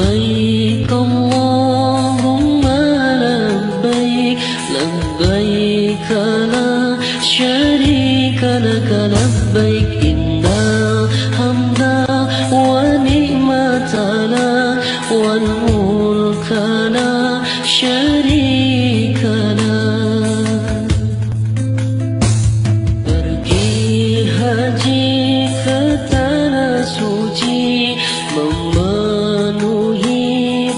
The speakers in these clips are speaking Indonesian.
لبيك اللهم لبيك لبيك لا شريك لك لبيك إن الحمد والنعمة لك والملك لا شريك لك. Pergi haji ke tanah suci, memenuhi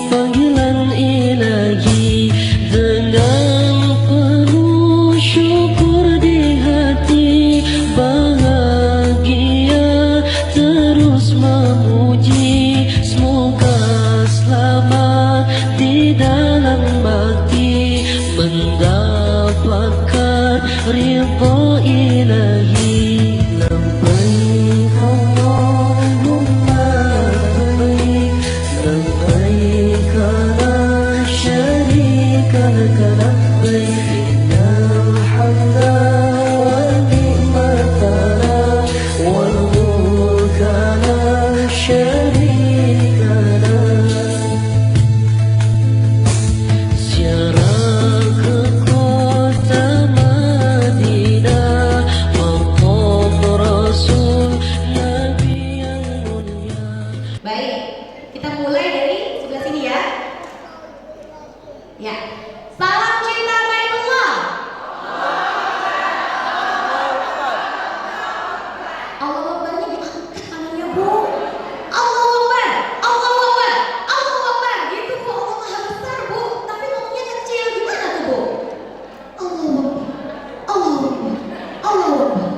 panggilan ilahi dengan penuh syukur di hati, bahagia terus memuji. Semoga selamat di dalam bakti, mendapatkan ridha ilahi. Labbaik Allahumma labbaik labbaik la syarika laka labbaik innal hamda wan ni'mata lak wal mulka la syarika lak. Ziarah ke kota Madinah, maqam Rasul Nabi yang mulia. Baik, kita mulai dari sebelah sini ya. Ya. Salam cinta Baitullah. Allahu Akbarnya diangkat tangannya, Bu. Allahu Akbar, Allahu Akbar, Allahu Akbar. Gitu Bu, Allah Maha besar, Bu. Tapi ngomongnya kecil, gimana tuh, Bu? Allahu Akbar, Allahu Akbar, Allahu Akbar.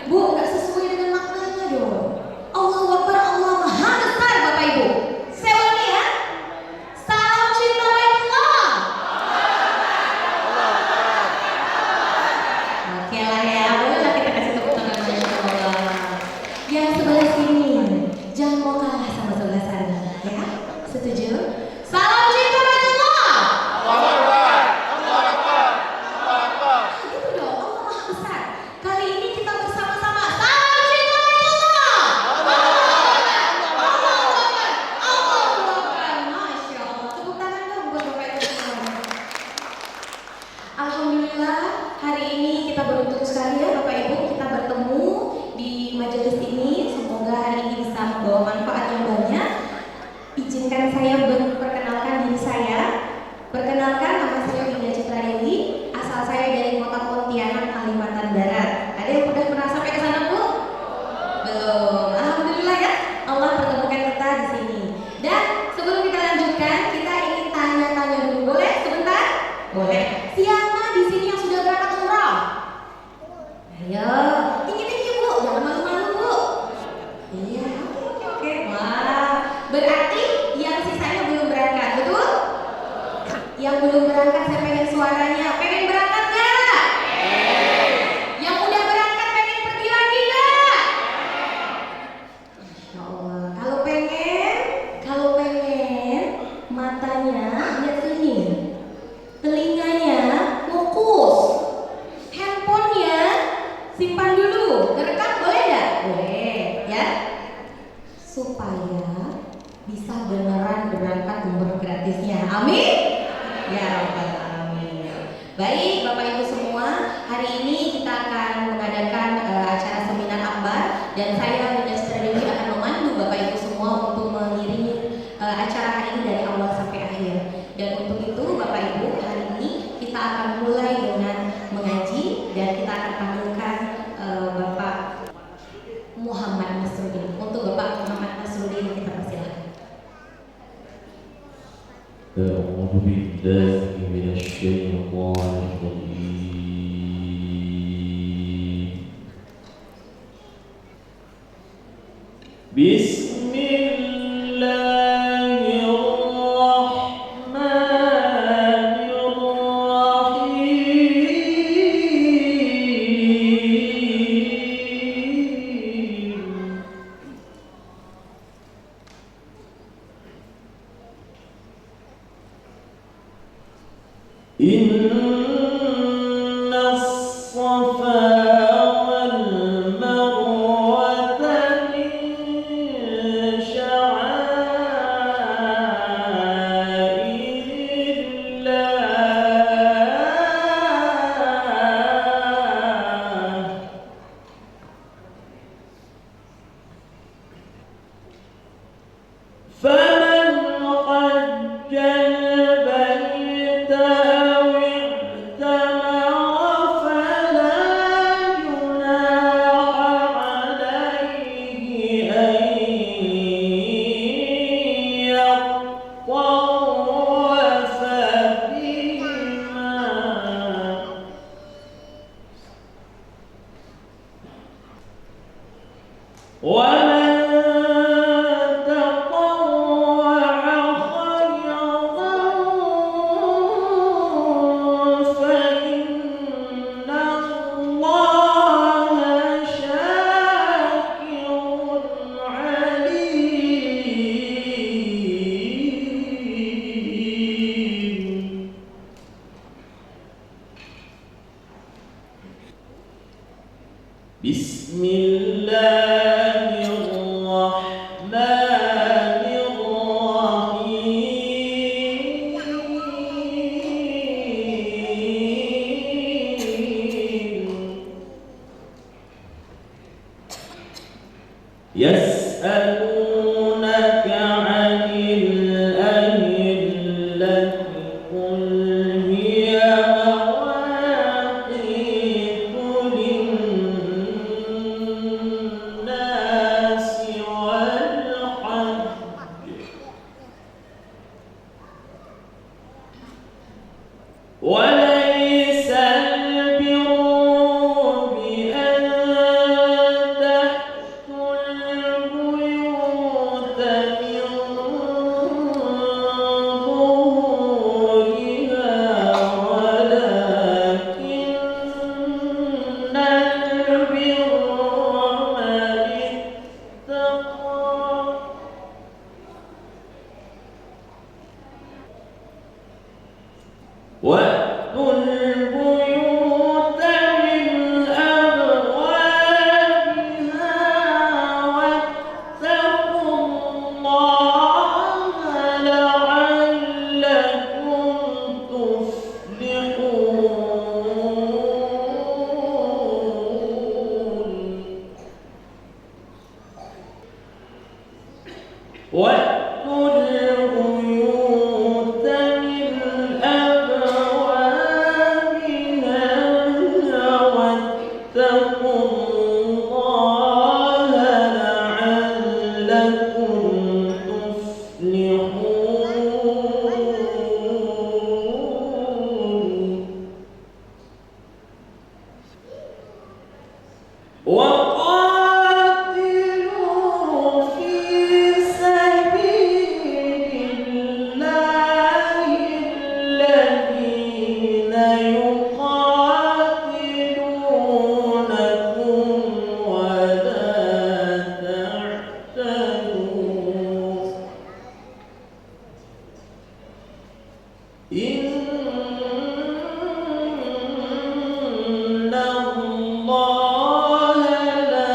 Bu, nggak sesuai dengan maknanya dong. Allahu Akbar, Allah Maha besar, Bapak Ibu. Saya ulangi ya. Salam cinta Baitullah. Oke lah ya, bolehlah kita kasih tepuk tangan, Masya Allah. Yang sebelah sini, jangan mau kalah sama sebelah sana, ya? Setuju? Salam cinta Baitullah. Gitu dong, Allah Maha besar. Kali ini kita bersama-sama salam cinta Baitullah. Allahu Akbar, Masya Allah. Tepuk tangan dong buat Bapak Ibu semua. Alhamdulillah, hari ini kita beruntung sekali ya Bapak Ibu, kita bertemu di majelis ini. Semoga hari ini bisa membawa manfaat yang banyak. Izinkan saya memperkenalkan diri saya. Perkenalkan, nama saya Winda Citra Dewi. Asal saya dari kota Pontianak, Kalimantan Barat. Ada yang udah pernah sampai ke sana, Bu? Belum. Alhamdulillah ya, Allah pertemukan kita di sini. Dan sebelum kita lanjutkan, kita ingin tanya-tanya dulu. Boleh sebentar? Boleh. Siapa di sini yang sudah berangkat umrah? Ayo, tinggi-tinggi Bu, jangan malu-malu Bu. Iya, oke. Wah, berarti yang sisanya belum berangkat, betul? Yang belum berangkat saya pengen suaranya. Pengen berangkat nggak? Yang udah berangkat pengen pergi lagi nggak? Masya Allah. Kalau pengen, matanya lihat sini, telinganya fokus, handphonenya simpan dulu, ngerekam boleh nggak? Boleh, ya. Supaya bisa beneran berangkat umroh gratisnya. Amin. Ya Rabbal Alamin. Baik Bapak Ibu semua, hari ini kita akan mengadakan acara seminar akbar, dan saya Winda Citra Dewi akan memandu Bapak Ibu semua untuk mengiringi acara hari ini dari awal sampai akhir. Dan untuk itu Bapak Ibu, hari ini kita akan mulai dengan mengaji, dan kita akan panggilkan Bapak Muhammad Nasruddin. Untuk Bapak Muhammad Nasruddin kita persilahkan. أعوذ بالله من الشيطان الرجيم بسم الله الرحمن الرحيم إن الصفا والمروة من شعائر يسألونك عن الأهلة قل هي مواقيت للناس والحج وليس البر بأن تأتوا البيوت من ظهورها ولكن البر من اتقى وأتوا البيوت من أبوابها واتقوا الله لعلكم تفلحون وأتوا البيوت من أبوابها واتقوا الله لعلكم تفلحون وقاتلوا في سبيل الله الذين يقاتلونكم ولا تعتدوا إن الله لا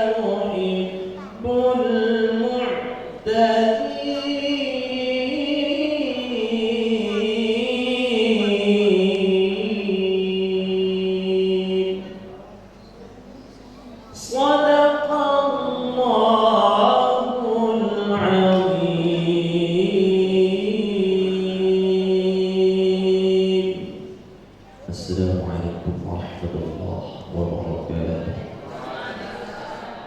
يحب المعتدين صدق الله العظيم. السلام عليكم ورحمة الله وبركاته.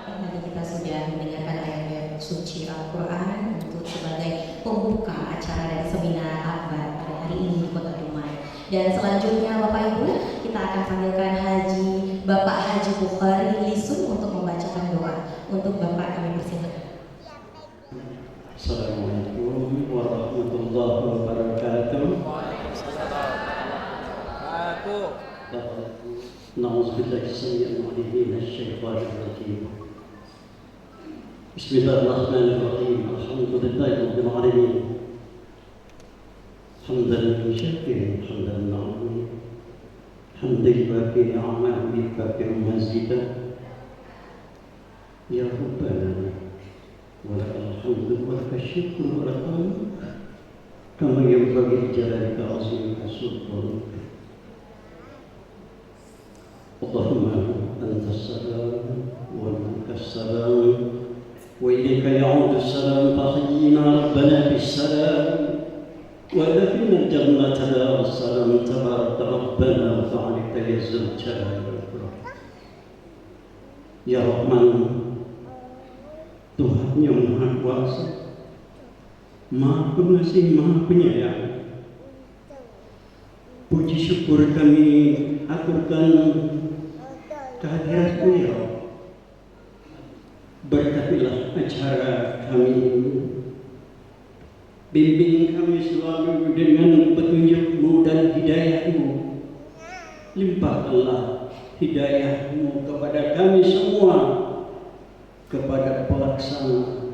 Tadi kita sudah mendengarkan ayat suci Al-Quran untuk sebagai pembuka acara dari seminar Akbar pada hari ini di Kota Dumai. Dan selanjutnya Bapak Ibu, kita akan panggilkan Bapak Haji Bukhari Lisun untuk membacakan doa. Untuk Bapak kami persilakan. Assalamualaikum warahmatullahi wabarakatuh. Na'udzubillahi samiyil 'alim minasyaitonir rajim. Bismillahirrahmanirrahim. Alhamdulillahi rabbil alamin. Hamdan syakirin hamdan na'im. Hamdan baqi ni'amahu baqi mazidah. Ya Rabbana ولك الحمد ولك الشكر والحمد كما ينبغي لجلالك عظيم سلطانك اللهم أنت السلام ومنك السلام وإليك يعود السلام فحيينا ربنا بالسلام وأدخلنا الجنة دار السلام تبارك ربنا وتعالى يا ذا الجلال والإكرام يا رحمن Tuhan yang Maha Kuasa, Maha Pengasih, Maha Penyayang. Puji syukur kami aturkan kehadirat Beliau. Berkatilah acara kami ini. Bimbing kami selalu dengan petunjuk-Mu dan hidayah-Mu. Limpahkanlah hidayah-Mu kepada kami semua, kepada pelaksana.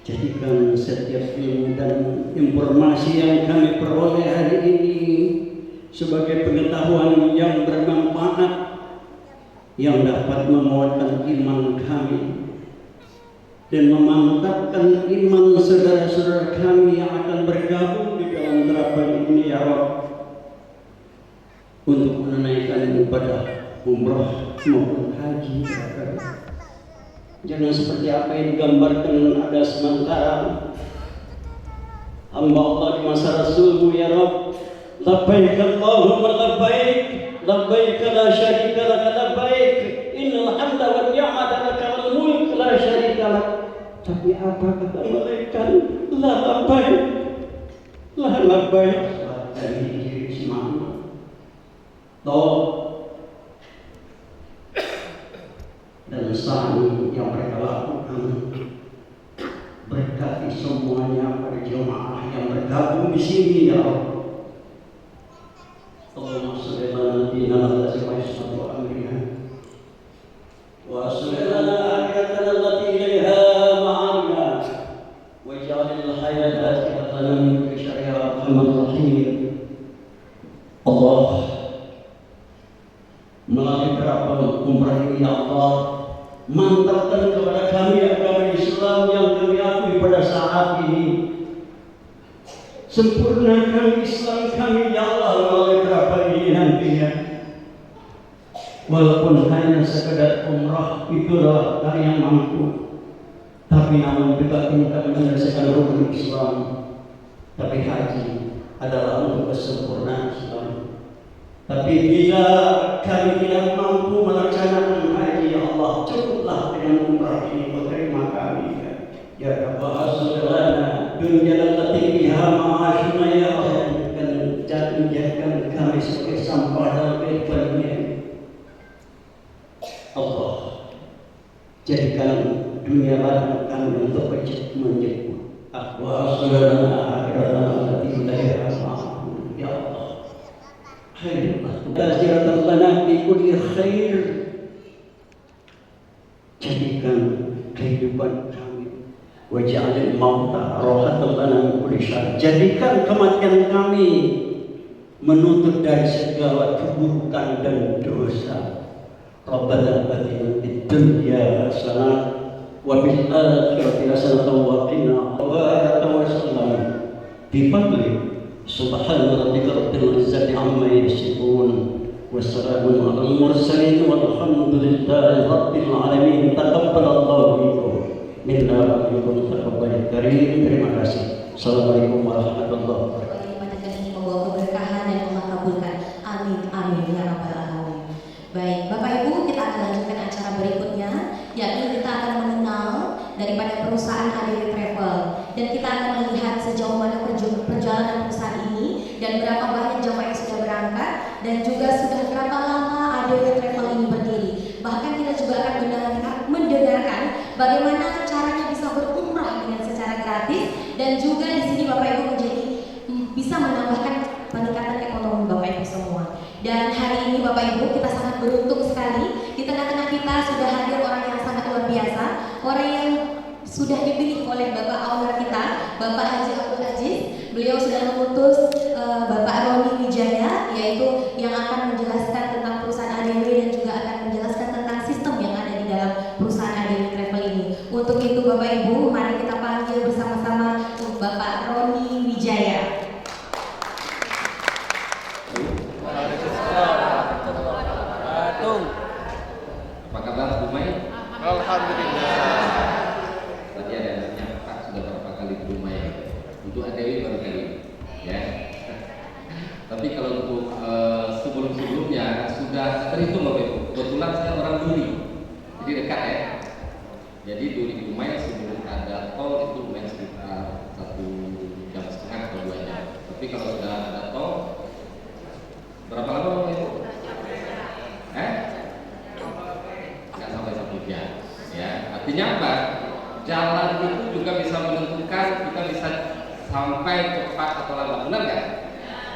Jadikan setiap ilmu dan informasi yang kami peroleh hari ini sebagai pengetahuan yang bermanfaat yang dapat menguatkan iman kami dan memantapkan iman saudara-saudara kami yang akan bergabung di dalam terapan ini ya Rabb, untuk menunaikan ibadah umrah maupun haji. Jangan seperti apa yang digambarkan ada sementara hamba Allah di masa Rasulmu ya Rabb. Labbaik Allahumma labbaik, labbaik la syarika lak labbaik, innal hamda wan ni'mata laka wal mulk la syarika lak. Tapi apa kata malaikat? La labbaik, la labbaik. Dari diri semua toh dan sani yang mereka lakukan, berkati semuanya pada jemaah yang bergabung di sini ya Allah. Allahumma shalli ala nabiyyina Muhammadin wa sallallahu alaihi wa sallam akhiratana allati ilaiha ma'amna waj'alil hayata ziyadatan min kulli syarrin ya arhamar rahim. Allah, melalui terapan umrah ini ya Allah, mantapkan kepada kami agama Islam yang kami akui pada saat ini. Sempurnakan Islam kami ya Allah melalui terapan ini nantinya. Walaupun hanya sekedar umrah itulah kami yang mampu, tapi namun juga kita menyelesaikan rukun Islam. Tapi haji adalah untuk kesempurnaan Islam. Tapi bila kami tidak mampu melaksanakan haji ya Allah, cukuplah dengan umrah ini. Terima kami ya Rabbal Alamin. Dunia allati biha ma'ashuna ya Allah, dan jadikan kami sebagai sampah dalam kehidupan ini. Allah, jadikan dunia ladang kami untuk menjemput wa sallallahu akhiratana allati ilaiha ma'ashuna ya Allah. Tazkiratan lana bi kulli khair. Jadikan kehidupan kami waj'alil mauta rahatan lana min kulli syarr. Jadikan kematian kami menuntut dari segala keburukan dan dosa. Rabbana atina fid dunya hasanah wa fil akhirati hasanah wa qina adzabannar. Bi fadli subhana rabbika rabbil izzati amma yasifun wa salamun alal mursalin walhamdulillahi rabbil alamin. Taqabbalallahu minna wa minkum taqabbal karim. Terima kasih. Assalamualaikum warahmatullahi wabarakatuh. Ibadah ini membawa keberkahan dan mengabulkan. Amin amin ya rabbal alamin. Baik, Bapak Ibu, kita akan lanjutkan acara berikutnya, yakni kita akan mengenal daripada perusahaan ADW Travel, dan kita akan melihat sejauh mana perjalanan perusahaan ini dan berapa banyak jemaah yang sudah berangkat dan juga sudah berapa lama ADW Travel ini berdiri. Bahkan kita juga akan mendengarkan bagaimana caranya bisa berumrah dengan secara gratis, dan juga di sini Bapak Ibu bisa menambahkan peningkatan ekonomi Bapak Ibu semua. Dan hari ini Bapak Ibu, kita sangat beruntung sekali, di tengah-tengah kita sudah hadir orang yang sangat luar biasa, orang yang sudah dipilih oleh Bapak owner kita, Bapak Haji Abdul Aziz. Beliau sudah mengutus Bapak Roni Wijaya, yaitu yang akan menjelaskan tentang perusahaan ADW dan juga akan menjelaskan tentang sistem yang ada di dalam perusahaan ADW Travel ini. Untuk itu Bapak Ibu, mari kita panggil bersama-sama Bapak Roni Wijaya. Apa kabar Bu Mai? Alhamdulillah. Tadi ada nanya Pak sudah berapa kali Bu Mai? Untuk ADW baru kali, ya. Tapi kalau untuk sebelum-sebelumnya sudah terhitung Bapak Ibu. Kebetulan saya orang Duri, jadi dekat ya. Jadi Duri Bu Mai sebelum ada tol itu lumayan sekitar 1,5 jam atau 2 jam. Tapi kalau sudah ada tol, berapa lama Bapak Ibu? Nggak sampai 1 jam, ya. Artinya apa? Jalan itu juga bisa menentukan kita bisa sampai cepat atau lambat, benar nggak?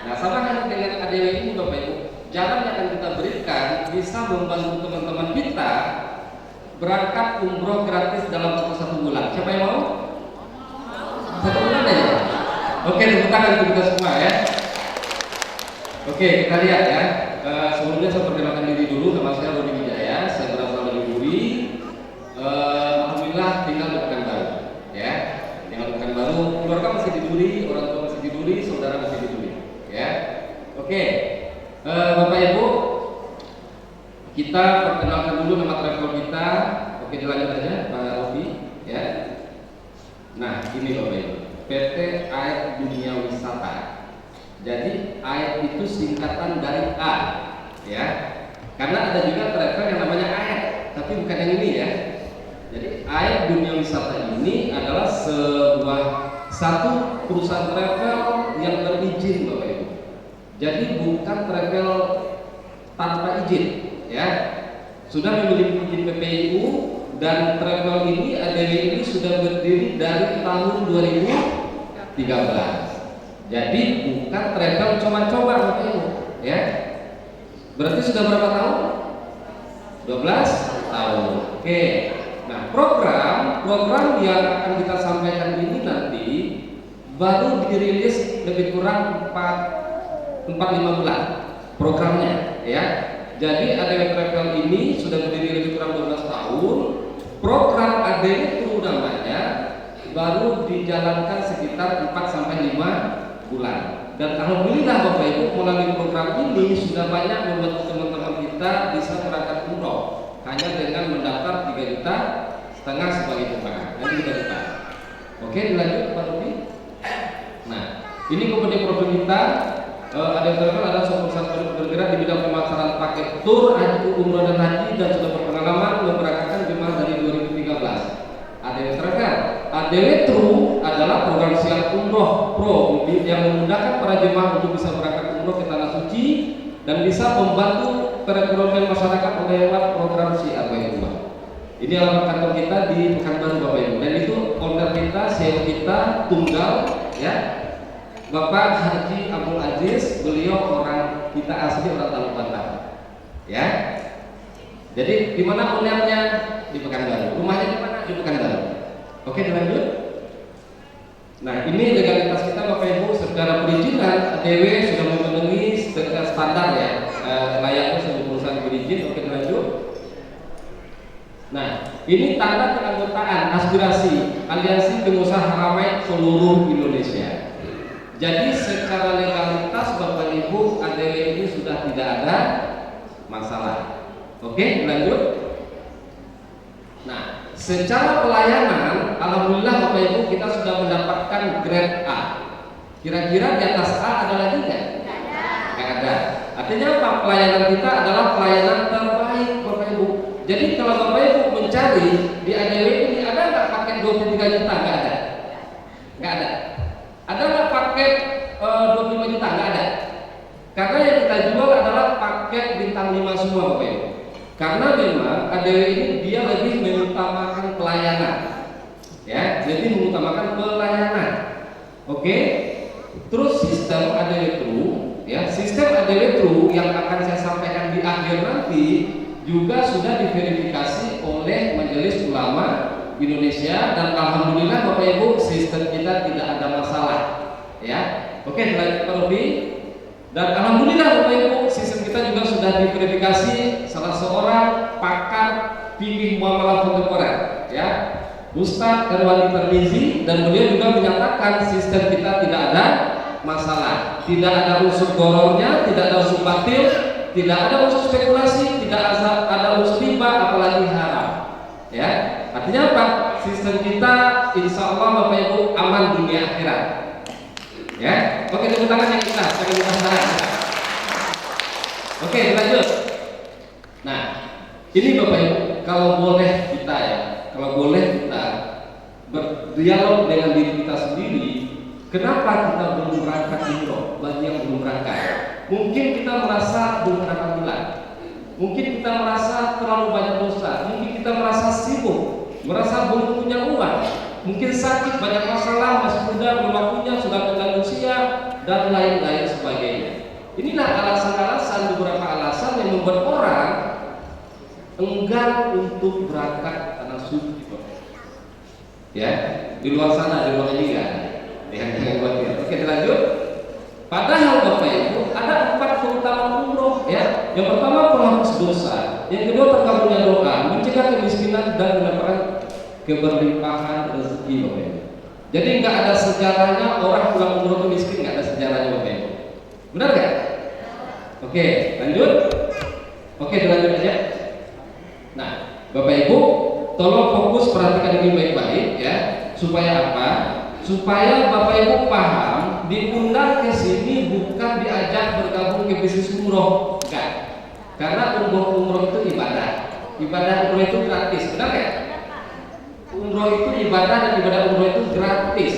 Nah, sama halnya dengan ADW ini Bapak Ibu, jalan yang akan kita berikan bisa membantu teman-teman kita berangkat umroh gratis dalam waktu 1 bulan. Siapa yang mau? 1 bulan ya? Oke, tepuk tangan untuk kita semua ya. Oke, kita lihat ya. Sebelumnya saya perkenalkan diri dulu, nama saya Roni Wijaya. alhamdulillah tinggal di Pekanbaru, ya. Tinggal di Pekanbaru, keluarga masih di Duri, orang tua masih di Duri, saudara masih di Duri, ya. Oke, Bapak Ibu, kita perkenalkan dulu nama travel kita. Oke, dilanjut aja, Pak Robi, ya. Nah, ini Bapak Ibu, PT AID Dunia Wisata. Jadi AID itu singkatan dari A, ya. Karena ada juga travel yang namanya AID, tapi bukan yang ini ya. Jadi AID Dunia Wisata ini adalah satu perusahaan travel yang berizin, Bapak Ibu. Jadi bukan travel tanpa izin, ya. Sudah memiliki izin PPIU dan travel ini ADW ini sudah berdiri dari tahun 2013. Jadi bukan travel coba-coba, Bapak Ibu, ya. Berarti sudah berapa tahun? 12 tahun. Oke. Nah, program yang akan kita sampaikan ini nanti baru dirilis lebih kurang 4-5 bulan programnya, ya. Jadi ADW Travel ini sudah berdiri lebih kurang 12 tahun. Program ADW itu namanya baru dijalankan sekitar 4-5 bulan. Dan alhamdulillah Bapak Ibu, melalui program ini sudah banyak membantu teman-teman kita bisa berangkat umroh hanya dengan mendaftar 3,5 juta sebagai tumpangan. Nanti kita buka. Oke, dilanjut Pak Rupi. Nah, ini komponen profil kita. Ada travel adalah suatu perusahaan bergerak di bidang pemasaran paket tur, haji, umroh dan haji dan sudah berpengalaman memberangkatkan jemaah dari 2013. ADW Travel. ADW True adalah program siar umroh pro yang memudahkan para jemaah untuk bisa berangkat umroh ke tanah suci dan bisa membantu perekonomian masyarakat lewat program siar umroh. Ini alamat kantor kita di Pekanbaru Bapak Ibu. Dan itu owner kita, CEO kita tunggal, ya, Bapak Haji Abdul Aziz. Beliau orang kita asli orang Talubantar, ya. Jadi di mana ownernya? Di Pekanbaru. Rumahnya di mana? Di Pekanbaru. Oke, dilanjut. Nah, ini legalitas kita Bapak Ibu secara perizinan ADW sudah memenuhi standar, ya, layaknya sebuah perusahaan berizin. Oke, dilanjut. Nah, ini tanda keanggotaan aspirasi Aliansi Pengusaha Haramain seluruh Indonesia. Jadi secara legalitas Bapak Ibu ADW ini sudah tidak ada masalah. Oke, dilanjut. Nah, secara pelayanan, alhamdulillah Bapak Ibu kita sudah mendapatkan grade A. Kira-kira di atas A ada lagi nggak? Nggak ada. Artinya apa? Pelayanan kita adalah pelayanan terbaik Bapak Ibu. Jadi kalau Bapak Ibu mencari di ADW ini ada nggak paket 23 juta? Nggak ada. Nggak ada. Ada nggak paket 25 juta? Nggak ada. Karena yang kita jual adalah paket bintang 5 semua Bapak Ibu. Karena memang ADW ini dia lebih mengutamakan pelayanan, ya, jadi mengutamakan pelayanan. Oke. Terus sistem ADW True, ya, sistem ADW True yang akan saya sampaikan di akhir nanti juga sudah diverifikasi oleh Majelis Ulama Indonesia dan alhamdulillah Bapak Ibu sistem kita tidak ada masalah, ya. Oke, dilanjut Pak Robi. Dan alhamdulillah Bapak Ibu sistem kita juga sudah diverifikasi salah seorang pakar fikih muamalah kontemporer, ya, Ustadz Erwandi Termizi, dan beliau juga menyatakan sistem kita tidak ada masalah, tidak ada unsur gorornya, tidak ada unsur batil, tidak ada unsur spekulasi, tidak ada unsur riba, apalagi haram, ya. Artinya apa? Sistem kita insya Allah Bapak Ibu aman dunia akhirat, ya. Oke, tepuk tangan yang ikhlas, jangan dipaksakan. Oke, lanjut. Nah, ini Bapak Ibu, kalau boleh kita, ya, kalau boleh kita berdialog dengan diri kita sendiri. Kenapa kita belum berangkat umroh? Bagi yang belum berangkat, mungkin kita merasa belum berapa bulan, mungkin kita merasa terlalu banyak dosa, mungkin kita merasa sibuk, merasa belum punya uang, mungkin sakit, banyak masalah, masih muda, belum waktunya, sudah tua usia, dan lain-lain sebagainya. Inilah alasan-alasan, beberapa alasan yang membuat orang enggan untuk berangkat tanah suci, ya, di luar sana, di luar ini kan, yang khawatir. Oke, dilanjut. Padahal Bapak Ibu ada 4 keutamaan umroh, ya. Yang pertama penghapus dosa, yang kedua terkabulnya doa, mencegah kemiskinan dan mendapatkan keberlimpahan rezeki Bapak Ibu. Jadi nggak ada sejarahnya orang pulang umroh itu miskin, nggak ada sejarahnya Bapak Ibu. Benar nggak? Oke, lanjut. Oke, dilanjut aja. Nah, Bapak Ibu, tolong fokus perhatikan ini baik-baik ya. Supaya apa? Supaya Bapak Ibu paham, diundang ke sini bukan diajak bergabung ke bisnis umroh, enggak. Karena umroh itu ibadah. Ibadah umroh itu gratis, benar nggak? Umroh itu ibadah dan ibadah umroh itu gratis.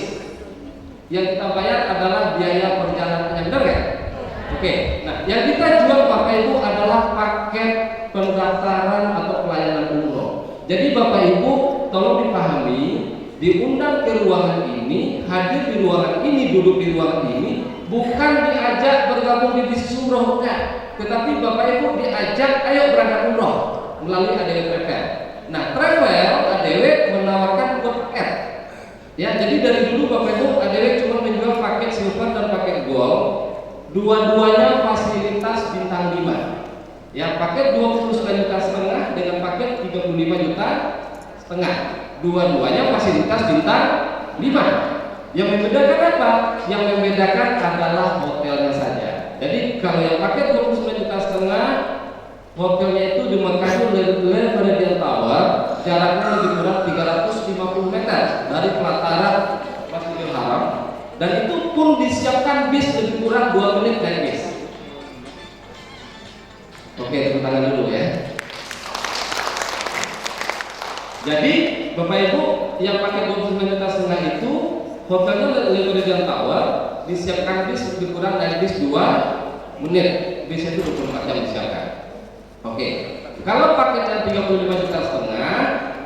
Yang kita bayar adalah biaya perjalanannya, benar nggak? Oke, nah yang kita jual Bapak Ibu adalah paket pendaftaran atau pelayanan umroh. Jadi Bapak Ibu tolong dipahami, diundang ke ruangan ini, hadir di ruangan ini, duduk di ruangan ini, bukan diajak bergabung di bisnis umroh, enggak. Tetapi Bapak Ibu diajak, ayo berangkat umroh melalui ADW Travel. Nah, Travel ADW menawarkan buat paket. Ya, jadi dari dulu Bapak Ibu ADW cuma menjual paket silver dan paket gold. Dua-duanya fasilitas bintang 5. Ya, paket 29,5 juta dengan paket 35,5 juta. Dua-duanya fasilitas bintang 5. Yang membedakan apa? Yang membedakan adalah hotelnya saja. Jadi kalau yang paket 29,5 juta, hotelnya itu di Mekah Le Meridian Tower, jaraknya lebih kurang 350 meter dari pelataran Masjidil Haram. Dan itu pun disiapkan bis lebih kurang 2 menit naik bis. Oke, tepuk tangan dulu ya. Jadi Bapak Ibu yang pakai 29,5 juta itu hotelnya Le Meridian Tower, disiapkan bis lebih kurang naik bis 2 menit. Bis itu 24 jam disiapkan. Oke. Kalau paketnya 35,5 juta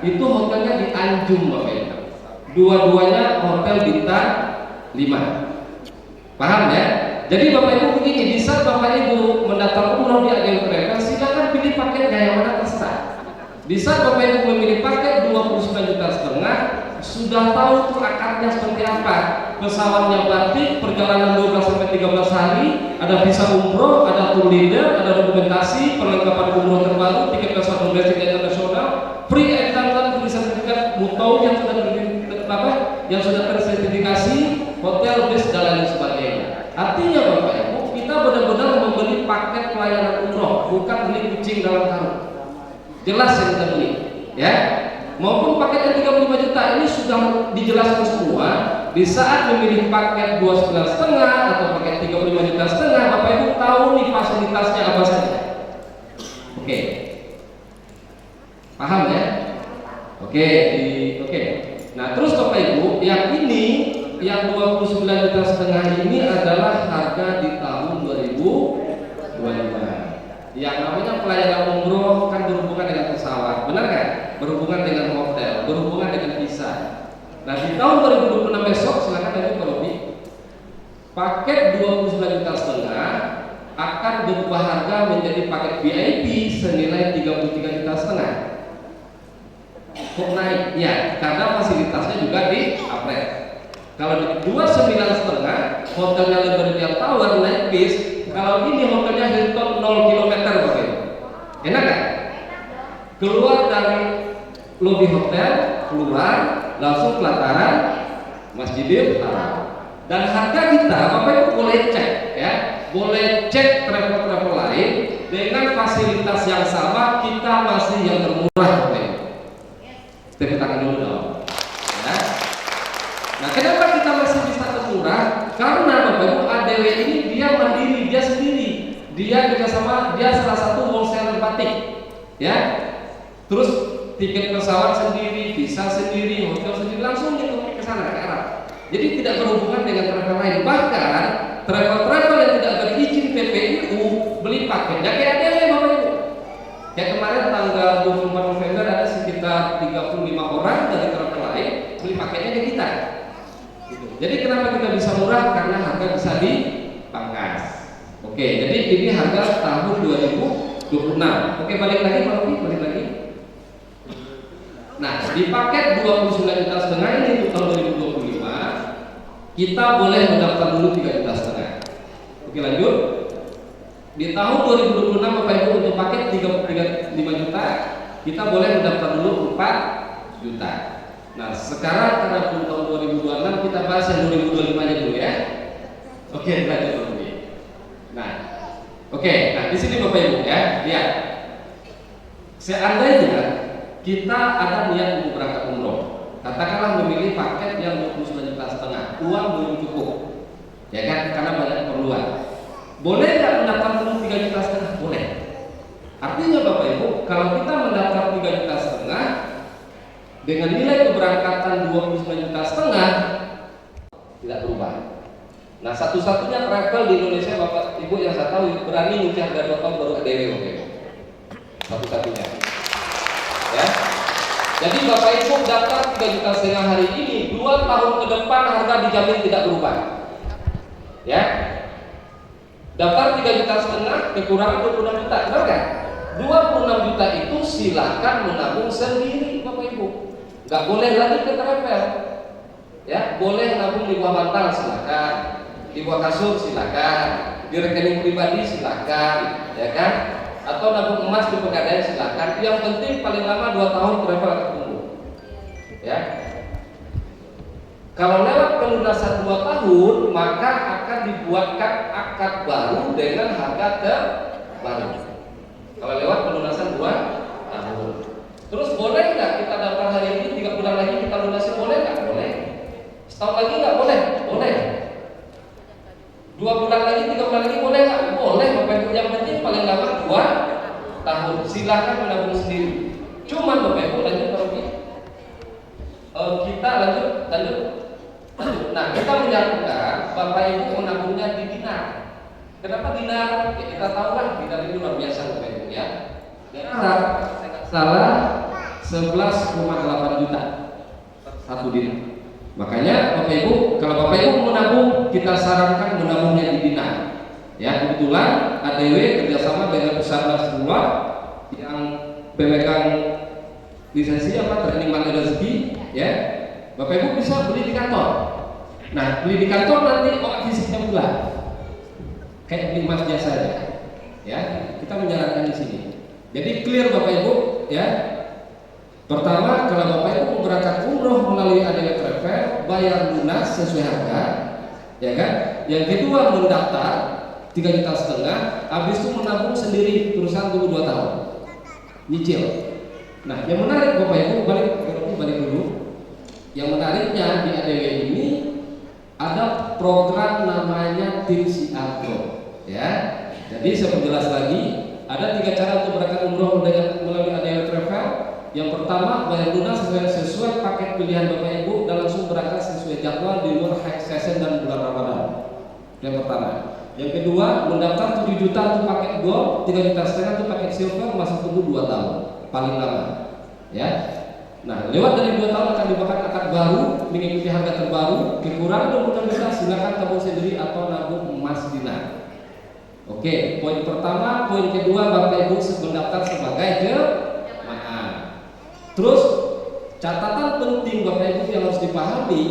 itu hotelnya di Anjum Bapak Ibu. Dua-duanya hotel bintang 5. Paham ya? Jadi Bapak Ibu begini, bisa Bapak Ibu mendaftar umroh di ADW Travel, silakan pilih paket gaya mana terserah. Bisa Bapak Ibu memilih paket 29,5 juta, sudah tahu tuh akarnya seperti apa. Pesawatnya batik, perjalanan 12 sampai 13 hari, ada visa umroh, ada tour leader, ada dokumentasi, perlengkapan umroh terbaru, tiket pesawat domestik dan internasional, free entertainment, free sertifikat mutau yang sudah tersertifikasi, hotel, bis dan lain sebagainya. Artinya Bapak Ibu, kita benar-benar membeli paket pelayanan umroh, bukan beli kucing dalam karung. Jelas yang kita beli, ya. Maupun paket yang 35 juta ini sudah dijelaskan semua. Di saat memilih paket 29,5 atau paket 35,5 juta, Bapak Ibu tahu nih fasilitasnya apa saja. Oke, paham ya? Oke. Nah terus Bapak Ibu, yang ini yang 29,5 juta ini adalah harga di tahun 2025. Yang namanya pelayanan umroh kan berhubungan dengan pesawat, benar kan? Berhubungan dengan hotel, berhubungan dengan visa. Nah di tahun 2026 besok silakan lanjut Pak Robi. Paket 29,5 juta akan berubah harga menjadi paket VIP senilai 33,5 juta. Kok naik? Ya, karena fasilitasnya juga di upgrade. Kalau di 29,5 hotelnya Le Meridian Tower naik bis, kalau ini hotelnya Hilton 0 km Bapak Ibu. Enak kan? Keluar dari lobi hotel, keluar langsung pelataran Masjidil Haram. Dan harga kita Bapak Ibu boleh cek ya, boleh cek travel lain dengan fasilitas yang sama, kita masih yang termurah Bapak Ibu. Tepuk tangan dulu dong. Ya. Nah, kenapa kita masih bisa termurah? Karena Bapak Ibu ADW ini dia mandiri, dia sendiri. Dia kerjasama, dia salah satu wholesaler batik. Ya. Terus tiket pesawat sendiri, visa sendiri, hotel sendiri, langsung ke sana ke Arab. Jadi tidak berhubungan dengan travel lain. Bahkan travel yang tidak berizin PPIU beli paketnya kayak ADW Bapak Ibu. Ya kemarin tanggal 24 November ada sekitar 35 orang dari travel lain beli paketnya ke kita. Gitu. Jadi kenapa kita bisa murah? Karena harga bisa dipangkas. Oke, jadi ini harga tahun 2026. Oke, balik lagi Pak Robi, balik lagi. Nah, di paket 29,5 juta ini untuk tahun 2025 kita boleh mendaftar dulu 3,5 juta. Oke, lanjut. Di tahun 2026 Bapak Ibu untuk paket 35 juta kita boleh mendaftar dulu 4 juta. Nah, sekarang karena belum tahun 2026, kita bahas yang 2025 aja dulu ya. Oke, lanjut dulu. Nah, nah di sini Bapak Ibu ya, lihat. Seandainya kita ada niat untuk berangkat umroh, katakanlah memilih paket yang 29,5 juta, uang belum cukup, ya kan? Karena banyak keperluan. Boleh nggak mendaftar dulu 3,5 juta? Boleh. Artinya Bapak Ibu, kalau kita mendaftar 3,5 juta dengan nilai keberangkatan 29,5 juta, tidak berubah. Nah, satu-satunya travel di Indonesia Bapak Ibu yang saya tahu berani nyuci harga 2 tahun baru ADW, Bapak Ibu. Satu-satunya. Ya. Jadi Bapak Ibu daftar 3,5 juta hari ini, 2 tahun ke depan harga dijamin tidak berubah. Ya. Daftar 3,5 juta kekurangan 26 juta, benar kan? 26 juta itu silakan menabung sendiri Bapak Ibu. Gak boleh lagi ke travel. Ya, boleh nabung di bawah bantal silakan, di bawah kasur silakan, di rekening pribadi silakan, ya kan? Atau nabung emas di pegadaian silakan. Yang penting paling lama 2 tahun travel akan tumbuh. Ya. Kalau lewat pelunasan 2 tahun, maka akan dibuatkan akad baru dengan harga terbaru. Kalau lewat pelunasan 2 tahun. Terus boleh nggak kita daftar hari ini 3 bulan lagi kita lunasi, boleh nggak? Boleh. Setahun lagi nggak boleh? Boleh. 2 bulan lagi, 3 bulan lagi boleh nggak? Boleh. Bapak Ibu, yang penting paling lama 2 tahun. Silahkan menabung sendiri. Cuman Bapak Ibu lanjut kita lanjut. Nah, kita menyarankan Bapak Ibu menabungnya di dinar. Kenapa dinar? Ya, kita tahu lah dinar itu luar biasa Bapak Ibu ya. Dinar salah 11,8 juta satu dinar. Makanya Bapak Ibu, kalau Bapak Ibu menabung, kita sarankan menabungnya di dinar. Ya, kebetulan ADW kerjasama dengan Pusat Luar yang pemegang lisensi training mandiri rezeki, ya. Bapak Ibu bisa beli di kantor. Nah, beli di kantor nanti fisiknya pula kayak beli emas biasa aja. Ya, kita menyarankan di sini. Jadi clear Bapak Ibu, ya. Pertama, kalau Bapak Ibu mau berangkat umroh melalui ADW Travel, bayar lunas sesuai harga, ya kan? Yang kedua, mendaftar 3,5 juta, habis itu menabung sendiri perusahaan dulu 2 tahun, nyicil. Nah, yang menarik Bapak Ibu, balik dulu. Yang menariknya di ADW ini ada program namanya Tim Siar Group, ya. Jadi saya perjelas lagi, ada 3 cara untuk berangkat umroh dengan melalui ADW Travel. Yang pertama, bayar lunas sesuai paket pilihan Bapak Ibu dan langsung berangkat sesuai jadwal di luar high season dan bulan Ramadan. Yang pertama. Yang kedua, mendaftar 7 juta untuk paket gold, 3,5 juta untuk paket silver, masa tunggu 2 tahun paling lama. Ya. Nah, lewat dari 2 tahun akan dibuat akad baru mengikuti harga terbaru. Kekurangan 26 juta silakan tabung sendiri atau nabung emas dinar. Oke, poin pertama, poin kedua Bapak Ibu mendaftar sebagai jemaah. Terus catatan penting Bapak Ibu yang harus dipahami,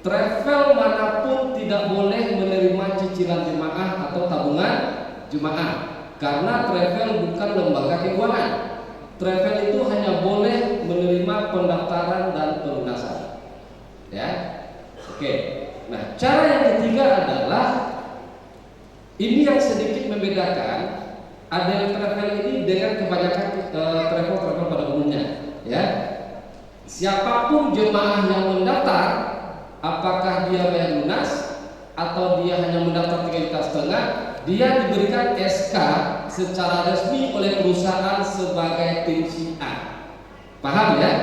travel manapun tidak boleh menerima cicilan jemaah atau tabungan jemaah, karena travel bukan lembaga keuangan. Travel itu hanya boleh menerima pendaftaran dan pelunasan. Ya, oke. Nah, cara yang ketiga adalah ini yang sedikit membedakan ADW Travel ini dengan kebanyakan travel pada umumnya. Ya, siapapun jemaah yang mendaftar, apakah dia bayar lunas atau dia hanya mendaftar 3,5 juta, dia diberikan SK secara resmi oleh perusahaan sebagai tim siar. Paham ya?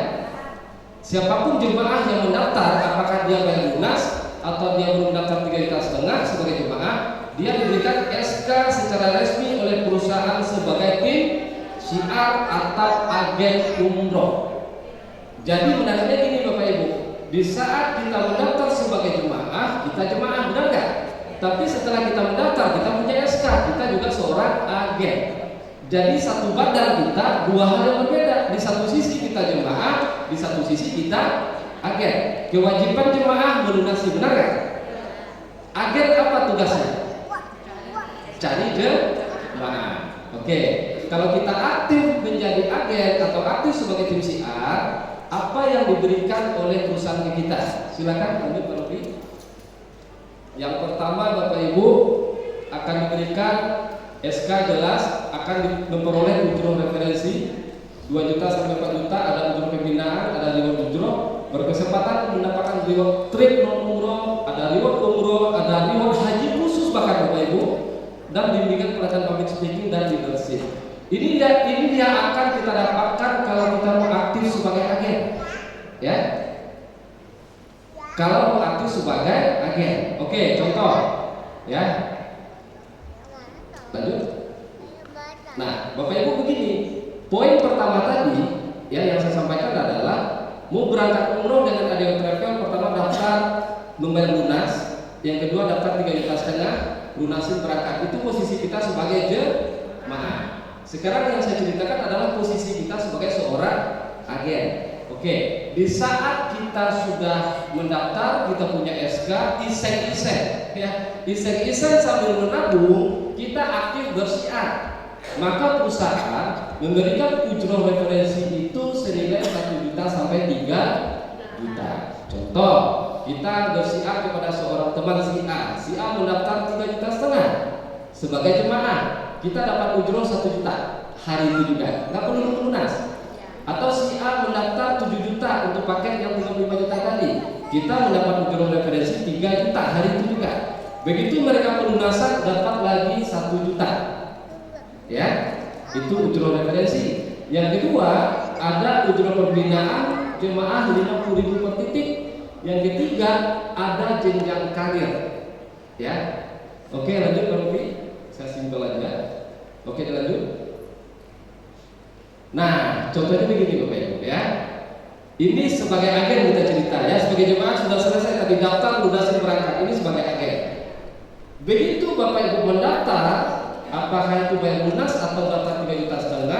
Siapapun jemaah yang mendaftar, apakah dia bayar lunas atau dia belum mendaftar 3,5 juta sebagai jemaah, dia diberikan SK secara resmi oleh perusahaan sebagai tim siar atau agen umroh. Jadi menariknya gini Bapak Ibu, di saat kita mendaftar sebagai jemaah, kita jemaah, benar nggak? Tapi setelah kita mendaftar, kita punya SK, kita juga seorang agen. Jadi satu badan kita 2 hal yang berbeda. Di satu sisi kita jemaah, di satu sisi kita agen. Kewajiban jemaah melunasi, benar nggak? Agen apa tugasnya? Cari jemaah. Oke. Kalau kita aktif menjadi agen atau aktif sebagai tim siar, apa yang diberikan oleh perusahaan ke kita. Silakan lanjut Pak Rofi. Yang pertama Bapak Ibu akan diberikan SK jelas akan memperoleh ujroh referensi 2 juta sampai 4 juta, ada ujroh pembinaan, ada reward ujroh, berkesempatan mendapatkan reward trip non umroh, ada reward umroh, ada reward haji khusus bahkan Bapak Ibu, dan bimbingan pelatihan public speaking dan leadership. Ini dia akan kita dapatkan kalau kita mau aktif sebagai agen, ya. Kalau mau aktif sebagai agen, oke, contoh, ya. Lanjut. Nah, Bapak Ibu begini, poin pertama tadi, ya yang saya sampaikan adalah mau berangkat umroh dengan Adeo Travel, pertama daftar membayar lunas, yang kedua daftar 3,5 juta lunasin berangkat. Itu posisi kita sebagai jemaah. Sekarang yang saya ceritakan adalah posisi kita sebagai seorang agen. Oke, di saat kita sudah mendaftar, kita punya SK, iseng-iseng, ya, iseng-iseng sambil menabung, kita aktif bersiar. Maka perusahaan memberikan ujroh referensi itu senilai 1 juta sampai 3 juta. Contoh, kita bersiar kepada seorang teman si A mendaftar 3,5 juta sebagai jemaah. Kita dapat ujroh 1 juta hari itu juga, nggak perlu lunas. Atau si A mendaftar 7 juta untuk paket yang 35 juta tadi, kita mendapat ujroh referensi 3 juta hari itu juga. Begitu mereka pelunasan dapat lagi 1 juta, ya, itu ujroh referensi. Yang kedua ada ujroh pembinaan jemaah 50.000 per titik. Yang ketiga ada jenjang karir, ya. Oke, lanjut Pak Rufi. Saya simpel aja. Oke, lanjut. Nah, contohnya begini Bapak Ibu, ya. Ini sebagai agen kita cerita, ya. Sebagai jemaah sudah selesai tadi daftar, lunasin berangkat. Ini sebagai agen. Begitu Bapak Ibu mendaftar, apakah itu bayar lunas atau daftar 3,5 juta,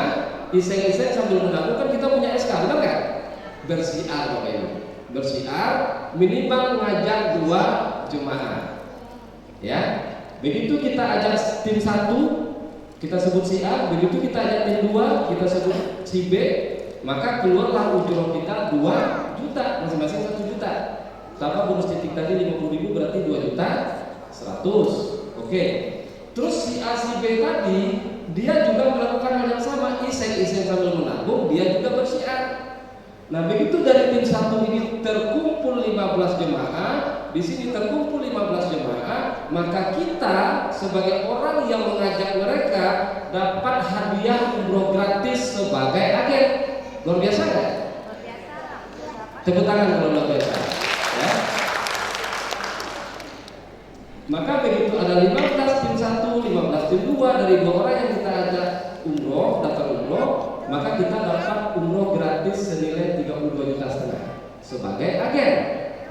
iseng-iseng sambil menabung, kan kita punya SK, benar nggak? Bersiar Bapak Ibu. Bersiar minimal ngajak 2 jemaah, ya. Begitu kita ajak tim 1, kita sebut si A. Begitu kita ajak tim 2, kita sebut si B. Maka keluarlah ujroh kita 2 juta, masing-masing 1 juta. Tambah bonus titik tadi 50.000 berarti 2 juta 100. Oke. Terus si A si B tadi dia juga melakukan hal yang sama, iseng-iseng sambil menabung, dia juga bersiar. Nah, begitu dari tim 1 ini terkumpul 15 jemaah, di sini terkumpul 15 jemaah, maka kita sebagai orang yang mengajak mereka dapat hadiah umroh gratis sebagai agen. Luar biasa nggak? Luar biasa. Tepuk tangan kalau luar biasa, ya. Maka begitu ada 15 tim 1, 15 tim 2 dari 2 orang yang kita ajak umroh, daftar umroh, maka kita dapat umroh gratis senilai 32,5 juta sebagai agen,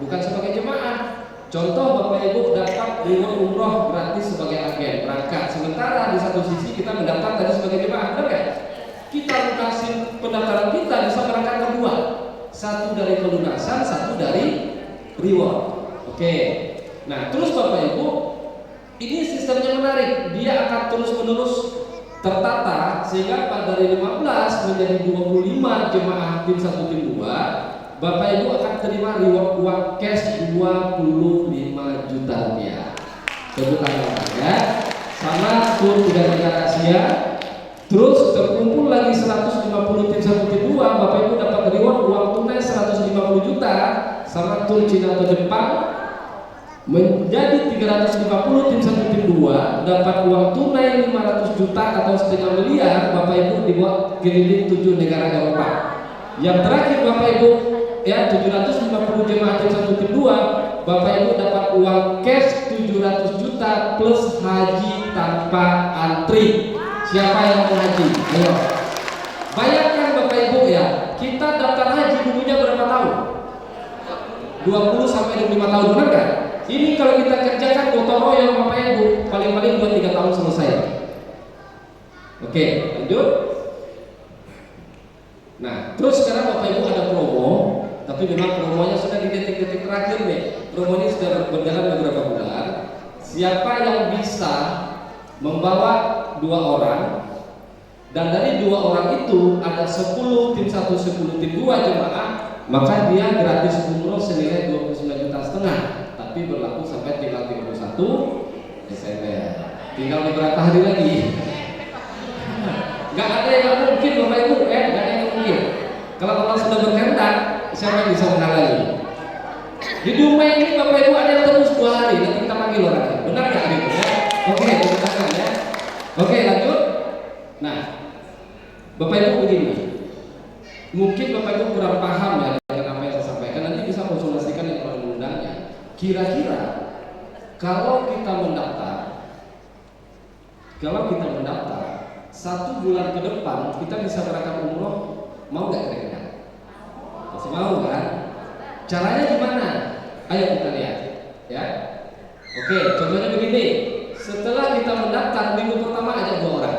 bukan sebagai jemaah. Contoh Bapak Ibu dapat reward umroh gratis sebagai agen berangkat. Sementara di satu sisi kita mendaftar tadi sebagai jemaah, benar nggak? Kita lunasin pendaftaran kita bisa berangkat kedua, satu dari pelunasan, satu dari reward. Oke. Nah, terus Bapak Ibu, ini sistemnya menarik. Dia akan terus-menerus tertata sehingga pada dari 15 menjadi 25 jemaah tim 1 tim 2, Bapak Ibu akan terima reward uang cash 25 juta rupiah. Tepuk tangan ya. Sama tur 3 negara Asia. Terus terkumpul lagi 150 tim 1 tim 2, Bapak Ibu dapat reward uang tunai 150 juta sama tur Cina atau Jepang. Menjadi 350 tim 1 tim 2 dapat uang tunai 500 juta atau setengah miliar. Bapak Ibu dibuat keliling 7 negara Eropa. Yang terakhir Bapak Ibu, ya, 750 jemaah tim 1 tim 2, Bapak Ibu dapat uang cash 700 juta plus haji tanpa antri. Siapa yang mau haji? Ayo. Bayangkan Bapak Ibu, ya, kita daftar haji dulunya berapa tahun? 20 sampai 25 tahun, benar kan? Ini kalau kita kerjakan gotong royong Bapak Ibu, paling-paling 2-3 tahun selesai. Oke, lanjut. Nah, terus sekarang Bapak Ibu ada promo, tapi memang promonya sudah di detik-detik terakhir nih. Promo ini sudah berjalan beberapa bulan. Siapa yang bisa membawa 2 orang, dan dari 2 orang itu ada 10 tim 1, 10 tim 2 jemaah, maka dia gratis umroh senilai 29,5 juta, tapi berlaku sampai tanggal 31 Desember. Tinggal beberapa hari lagi. Gak ada yang mungkin Bapak Ibu, gak ada yang mungkin. Kalau Allah sudah berkehendak, siapa yang bisa menghalangi? Di Dumai ini Bapak Ibu ada yang terus 2 hari, nanti kita panggil orangnya. Benar gak hari itu? Ya? Oke, tepuk tangan ya. Oke, lanjut. Nah, Bapak Ibu begini. Mungkin Bapak Ibu kurang paham ya dengan apa yang saya sampaikan. Nanti bisa konsultasikan yang orang mengundangnya. Kira-kira kalau kita mendaftar 1 bulan ke depan kita bisa berangkat umroh, mau nggak kira-kira? Masih mau kan? Caranya gimana? Ayo kita lihat, ya. Oke, contohnya begini. Setelah kita mendaftar, minggu pertama ajak 2 orang,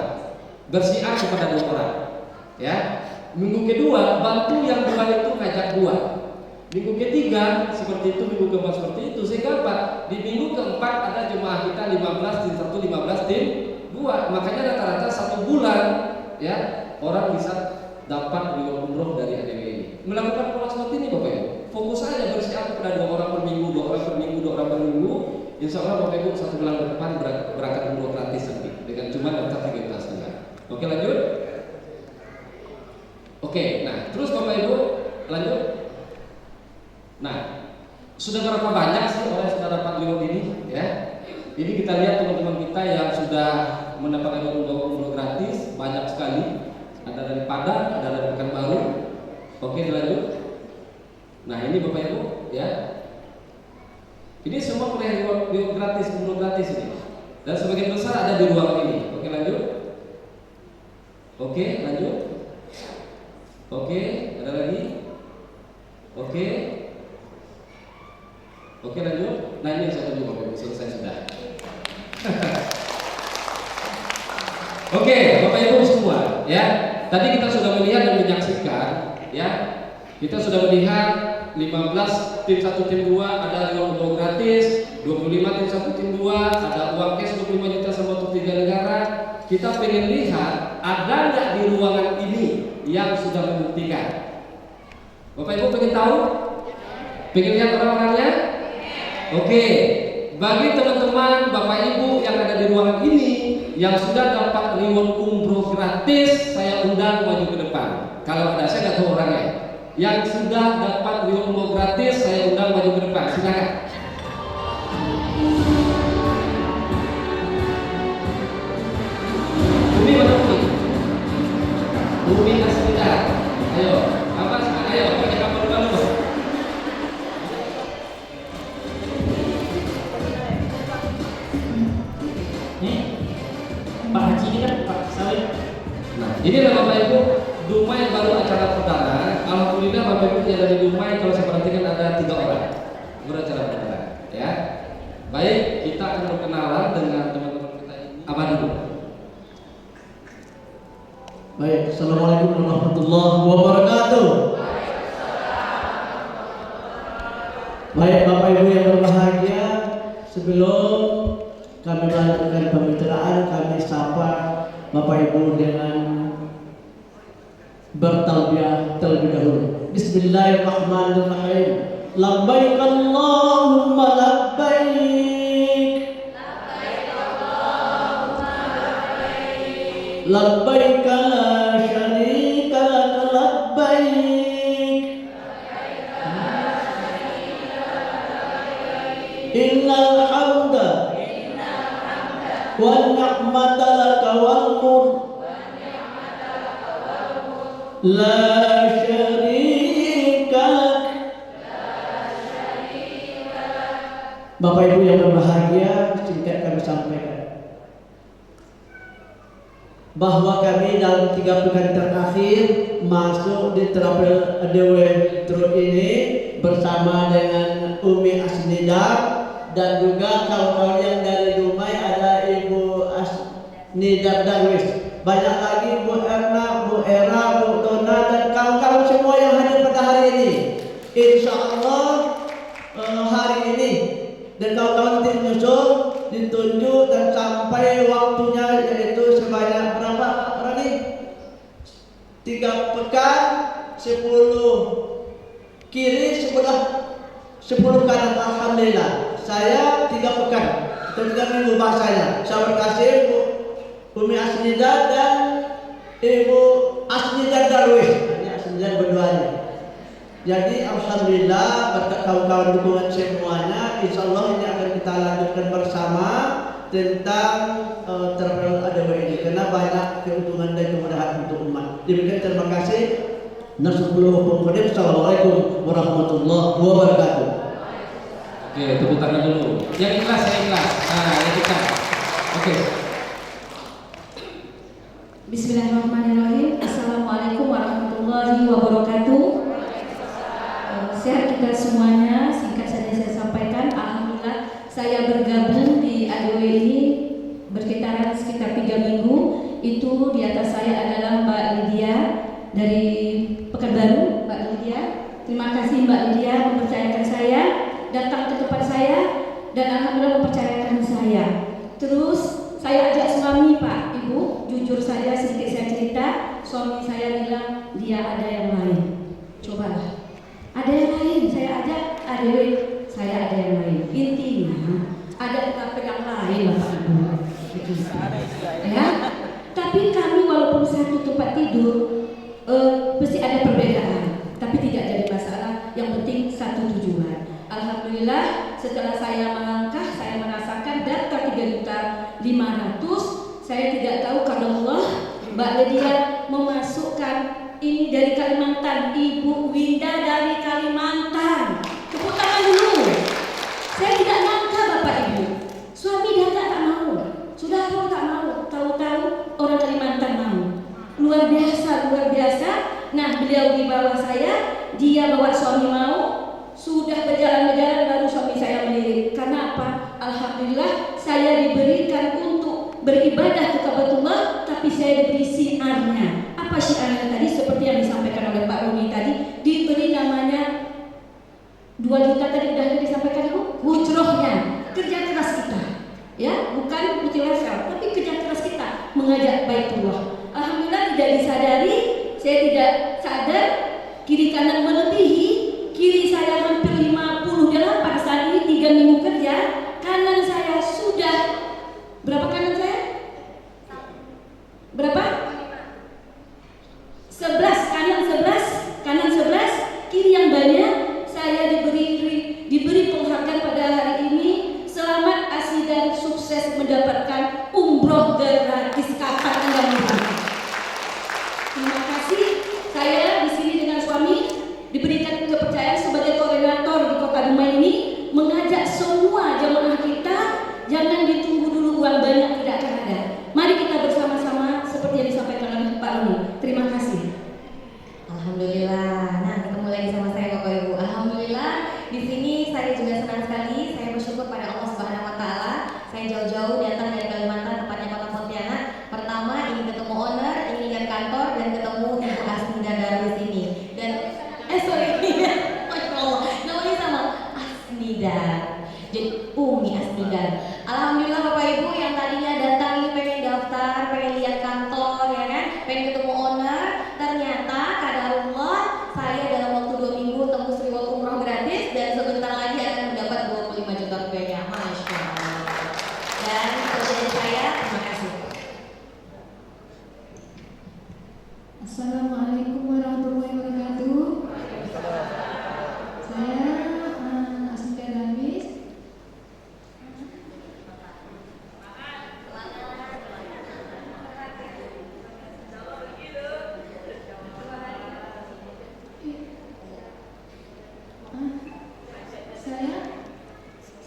bersiar kepada 2 orang, ya. Minggu kedua bantu yang 2 itu ngajak 2. Minggu ketiga seperti itu, minggu keempat seperti itu. Sehingga apa? Di minggu keempat ada jemaah kita 15 tim 1, 15 tim 2. Makanya rata-rata 1 bulan ya orang bisa dapat reward umroh dari ADW ini. Melakukan pola seperti ini Bapak Ibu. Fokus saja bersiap kepada 2 orang per minggu, 2 orang per minggu, 2 orang per minggu. Insya Allah Bapak Ibu 1 bulan ke depan berangkat umroh gratis nanti dengan cuma daftar 3,5 juta. Oke, lanjut. Oke, nah terus Bapak Ibu lanjut. Nah, sudah berapa banyak sih orang yang sudah dapat reward ini? Ya, ini kita lihat teman-teman kita yang sudah mendapatkan umroh gratis banyak sekali. Ada dari Padang, ada dari Pekanbaru. Oke, lanjut. Nah, ini Bapak Ibu, ya. Ini semua punya reward gratis, umroh gratis ini. Dan sebagian besar ada di ruangan ini. Oke, lanjut. Oke, lanjut. Oke, ada lagi. Oke. Oke, lanjut. Nah, ini saya tunggu Bapak Ibu, selesai sudah. Oke, Bapak Ibu semua, ya. Tadi kita sudah melihat dan menyaksikan, ya. Kita sudah melihat 15 tim 1 tim 2 ada umroh gratis, 25 tim 1 tim 2 ada uang cash 25 juta sama untuk 3 negara. Kita pengen lihat ada nggak di ruangan ini yang sudah membuktikan. Bapak Ibu pengen tahu? Pengen lihat orang-orangnya? Oke, bagi teman-teman Bapak Ibu yang ada di ruangan ini yang sudah dapat reward umroh gratis, saya undang maju ke depan. Kalau ada, saya nggak tahu orangnya. Yang sudah dapat reward umroh gratis, saya undang maju ke depan. Silakan. Umi mana Umi? Umi Asmita. Ayo, apa? Ayo, pakai kapal dulu. Pak Haji ini kan Pak Salim. Nah, inilah Bapak Ibu, Dumai baru acara perdana. Alhamdulillah Bapak Ibu yang ada di Dumai, kalau saya perhatikan ada 3 orang beracara perdana. Ya, baik, kita akan berkenalan dengan teman-teman kita ini. Apa dulu? Baik, Assalamualaikum warahmatullahi wabarakatuh. Baik Bapak Ibu yang berbahagia, sebelum kami melanjutkan pembicaraan, kami sapa Bapak Ibu dengan bertalbiyah terlebih dahulu. Bismillahirrahmanirrahim. Labbaik Allahumma labbaik. Labbaik la syarika lak labbaik. Innal hamda wan ni'mata laka wal mulk la syarika lak. Bapak Ibu yang berbahagia, singkat kami sampaikan bahwa kami dalam 3 pekan terakhir masuk di Travel Adeway Tour ini bersama dengan Umi Asnidar dan juga kawan-kawan yang dari Dumai ada Ibu Asnidar Darwis. Banyak lagi Bu Erna, Bu Era, Bu Dona dan kawan-kawan semua yang hadir pada hari ini. Insya Allah hari ini dan kawan-kawan tim menyusul ditunjuk dan sampai waktunya yaitu sebanyak berapa Rani? 3 pekan 10 kiri sebelah 10 kanan. Alhamdulillah. Saya 3 pekan atau 3 minggu bahasanya. Saya berkasih Bu Umi Asnida dan Ibu Asnida Darwis. Ini Asnida berduanya. Jadi alhamdulillah berkat kawan-kawan dukungan semuanya, insyaallah ini akan kita lanjutkan bersama tentang terapel adawa ini karena banyak keuntungan dan kemudahan untuk umat. Demikian, terima kasih. Assalamualaikum warahmatullahi wabarakatuh. Oke, tepuk tangan dulu. Yang ikhlas, saya ikhlas. Nah, yang kita. Oke. Bismillahirrahmanirrahim. Assalamualaikum warahmatullahi wabarakatuh. Sehat kita semuanya. Singkat saja saya sampaikan. Alhamdulillah saya bergabung di ADW ini sekitar 3 minggu. Itu di atas saya adalah Mbak Lydia dari Pekanbaru. Mbak Lydia, terima kasih Mbak Lydia mempercayakan saya datang ke tempat saya dan alhamdulillah mempercayakan saya. Terus saya ajak suami, Pak, Ibu, jujur saja sedikit saya cerita. Suami saya bilang dia ada yang lain. Cobalah, ada yang lain. Saya ajak ADW, saya ada yang lain. Intinya ada tetapi yang lain, Bapak Ibu. Ya, tapi kami walaupun satu tempat tidur, pasti ada perbedaan, tapi tidak jadi masalah. Yang penting satu tujuan. Alhamdulillah setelah saya melangkah, saya merasakan daftar 3.500.000. Saya tidak tahu kalau Allah Mbak Lydia memasukkan ini dari Kalimantan, Ibu Winda dari Kalimantan. Tepuk tangan dulu. Saya tidak nyangka Bapak Ibu. Suami dia tak mau, saudara tak mau, tahu-tahu orang Kalimantan mau. Luar biasa, luar biasa. Nah, beliau di bawah saya, dia bawa suami mau. Sudah berjalan-jalan baru suami saya melirik. Karena apa? Alhamdulillah saya diberikan untuk beribadah ke Kabatullah, tapi saya diberi siarnya. Apa siarnya tadi? Seperti yang disampaikan oleh Pak Rumi tadi, diberi namanya 2 juta tadi sudah disampaikan itu, hujrohnya, kerja keras kita. Ya, bukan mutilasi, tapi kerja keras kita mengajak Baitullah. Alhamdulillah tidak disadari, saya tidak sadar kiri kanan melebihi. Kiri saya hampir 58 saat ini 3 minggu kerja. Kanan saya sudah berapa kanan saya? Berapa? 11, kanan 11, kiri yang banyak. Saya diberi penghargaan pada hari ini. Selamat Asni dan sukses mendapatkan umroh gratis. Kapan Anda mau? Terima kasih. Saya di sini dengan suami diberikan kepercayaan sebagai koordinator di Kota Dumai ini, mengajak semua jamaah kita jangan ditunggu dulu uang banyak, tidak akan ada. Mari kita bersama-sama seperti yang disampaikan oleh Pak Rumi. Terima kasih. Alhamdulillah. Nah, ketemu lagi sama saya Bapak Ibu. Alhamdulillah. Di sini saya juga senang sekali. Saya bersyukur pada Allah Subhanahu Wa Taala. Saya jauh-jauh datang dari Kalimantan, tepatnya Kota Pontianak. Pertama ingin ketemu owner, ingin lihat kantor dan ketemu Ibu Asnida Darwis ini. Dan sorry, Masya Allah, namanya sama Asnida. Jadi Umi Asnida. Alhamdulillah Bapak Ibu yang tadinya datang ini pengen daftar, pengen lihat kantor, ya kan, pengen ketemu owner. Ternyata kadarullah saya dalam waktu 2 minggu tembus reward umroh gratis dan sebentar lagi akan mendapat 25 juta rupiah. Masya Allah. Dan itu dari saya. Terima kasih. Assalamualaikum warahmatullahi wabarakatuh. Saya Asnida Darwis.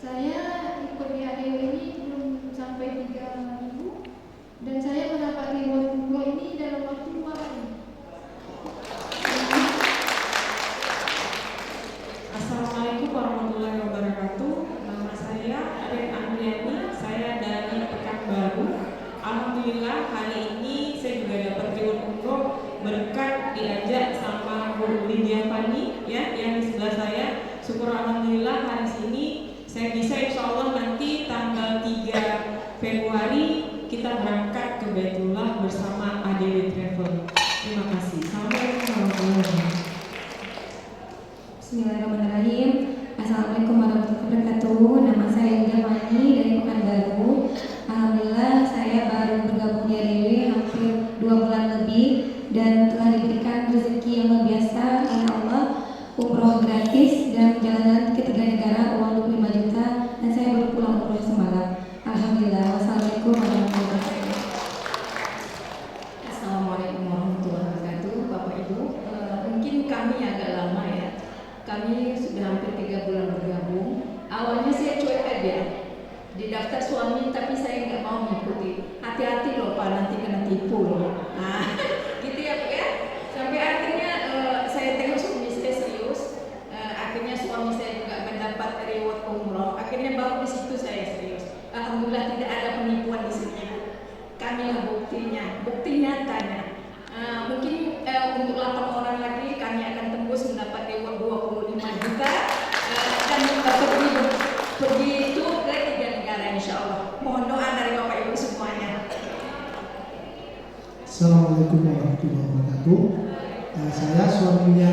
Saya ikut di ADW ini belum sampai 3 minggu dan saya mendapat reward umroh ini dalam waktu 2 hari. Assalamualaikum warahmatullahi wabarakatuh. Nama saya Arin Andriani, saya dari Pekanbaru. Alhamdulillah hari ini saya juga dapat reward umroh berkat diajak sama Bu Lydia Fani, ya, yang di sebelah saya. Syukur alhamdulillah hari ini saya bisa, insya Allah nanti tanggal 3 Februari kita berangkat ke Baitullah bersama ADW Travel. Terima kasih. Assalamualaikum warahmatullahi wabarakatuh. di daftar suami, tapi saya nggak mau mengikuti. Hati-hati loh Pak, nanti kena tipu loh. Nah, gitu ya Bu ya. Sampai akhirnya saya tengok suami saya serius. Akhirnya suami saya juga mendapat reward umroh. Akhirnya baru di situ saya serius. Alhamdulillah tidak ada penipuan di sini. Kamilah buktinya, bukti nyatanya. Mungkin untuk 8 orang lagi kami akan tembus mendapat reward 25 juta dan pergi itu ke 3 negara insya Allah. Mohon doa dari Bapak Ibu semuanya. Assalamualaikum warahmatullahi wabarakatuh. Saya suaminya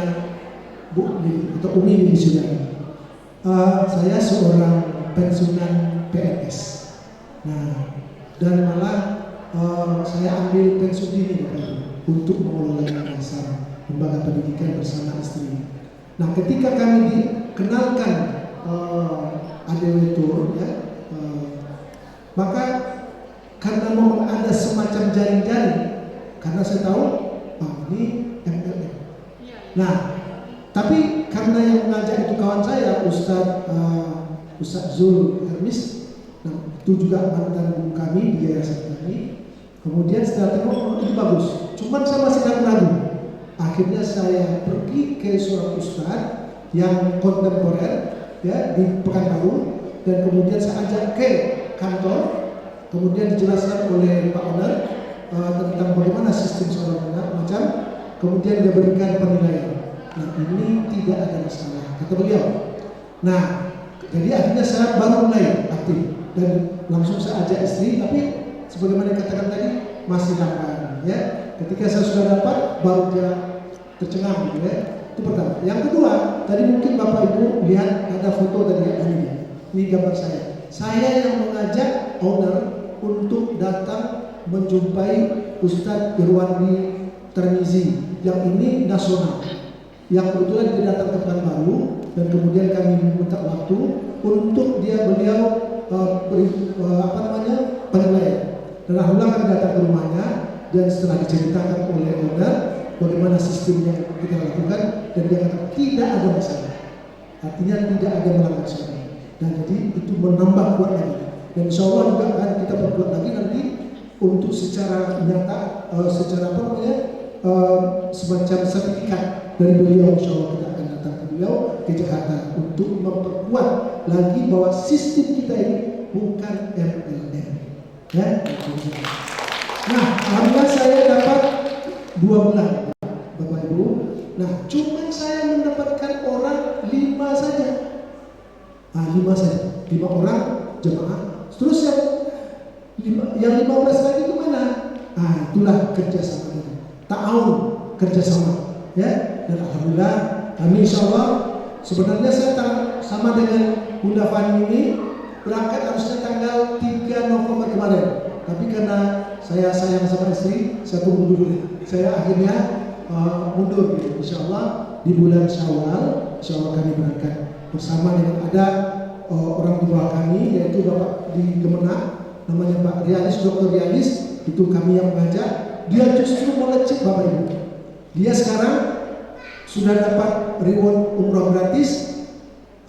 Bu atau Umi Sudah. Saya seorang pensiunan PNS. Nah, dan malah saya ambil pensiun dini Bapak Ibu untuk mengelola yayasan lembaga pendidikan bersama istri. Nah, ketika kami dikenalkan ADW Tour, ya, maka karena memang ada semacam jaring-jaring, karena saya tahu ini MLM. Nah, tapi karena yang mengajak itu kawan saya, Ustadz Zul Hermis, nah, itu juga mantan guru kami di yayasan kami. Kemudian setelah tengok itu bagus, cuman saya masih ragu. Akhirnya saya pergi ke seorang ustadz yang kontemporer, ya, di Pekanbaru, dan kemudian saya ajak ke kantor. Kemudian dijelaskan oleh Pak Owner tentang bagaimana sistem seorang macam. Kemudian dia berikan penilaian. Nah, ini tidak ada masalah, kata beliau. Nah, jadi akhirnya saya baru mulai aktif dan langsung saya ajak istri, tapi sebagaimana dikatakan tadi masih lamban, ya. Ketika saya sudah dapat, baru dia tercengang, gitu ya. Itu pertama. Yang kedua, tadi mungkin Bapak Ibu lihat ada foto tadi ya, ini gambar saya. Saya yang mengajak owner untuk datang menjumpai Ustadz Irwandi Termizi yang ini nasional, yang kebetulan dia datang ke Pekanbaru, dan kemudian kami minta waktu untuk beliau penilaian. Dan alhamdulillah kami datang ke rumahnya, dan setelah diceritakan oleh owner bagaimana sistem yang kita lakukan, dan dia kata tidak ada masalah, artinya tidak ada melanggar syariat, dan jadi itu menambah kuat lagi. Dan insya Allah juga akan kita perkuat lagi nanti untuk secara nyata, semacam sertifikat dari beliau. Insya Allah kita akan datang ke beliau ke Jakarta untuk memperkuat lagi bahwa sistem kita ini bukan MLM, ya. Nah, alhamdulillah saya dapat 2 bulan, Bapak Ibu. Nah, cuman saya mendapatkan orang 5 saja. 5 saja, 5 orang jemaah. Terus yang 15 lagi itu mana? Itulah kerjasama itu, ta'awun, kerjasama, ya. Dan alhamdulillah kami insya Allah, sebenarnya saya sama dengan Bunda Fani ini berangkat harusnya tanggal 3 November kemarin, tapi karena saya sayang sama istri, saya tunggu dulu. Saya akhirnya mundur gitu. Insya Allah di bulan Syawal, insya Allah kami berangkat bersama dengan ada orang di bawah kami, yaitu Bapak di Kemenak, namanya Pak Rialis, Dr. Rialis, itu kami yang mengajak. Dia justru melejit Bapak Ibu. Dia sekarang sudah dapat reward umroh gratis.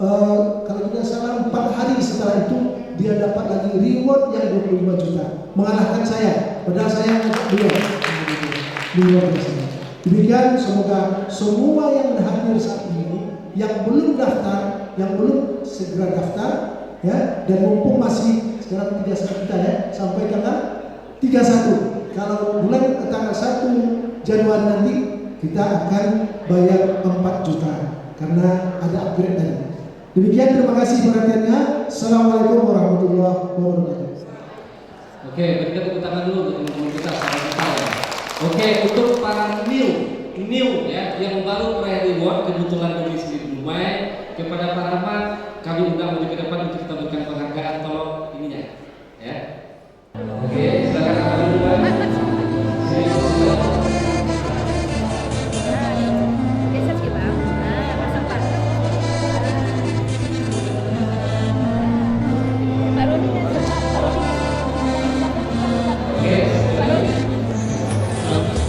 Kalau tidak salah 4 hari setelah itu dia dapat lagi reward yang 25 juta, mengalahkan saya. Padahal saya mengajak beliau. Demikian, semoga semua yang hadir saat ini, yang belum daftar, yang belum segera daftar, ya. Dan mumpung masih sekarang 31 kita, ya, sampai tanggal 31. Kalau bulan tanggal 1 Januari nanti kita akan bayar 4 juta karena ada upgrade tadi. Demikian, terima kasih perhatiannya. Assalamualaikum warahmatullahi wabarakatuh. Oke, berikan tepuk tangan dulu untuk teman-teman kita, sahabat kita, ya. Oke, untuk para new ya, yang baru meraih reward, kebetulan domisili di Dumai, kepada Pak Rahmat kami undang untuk ke depan untuk kita berikan penghargaan, tolong ininya, ya. Oke, silakan Pak Rahmat.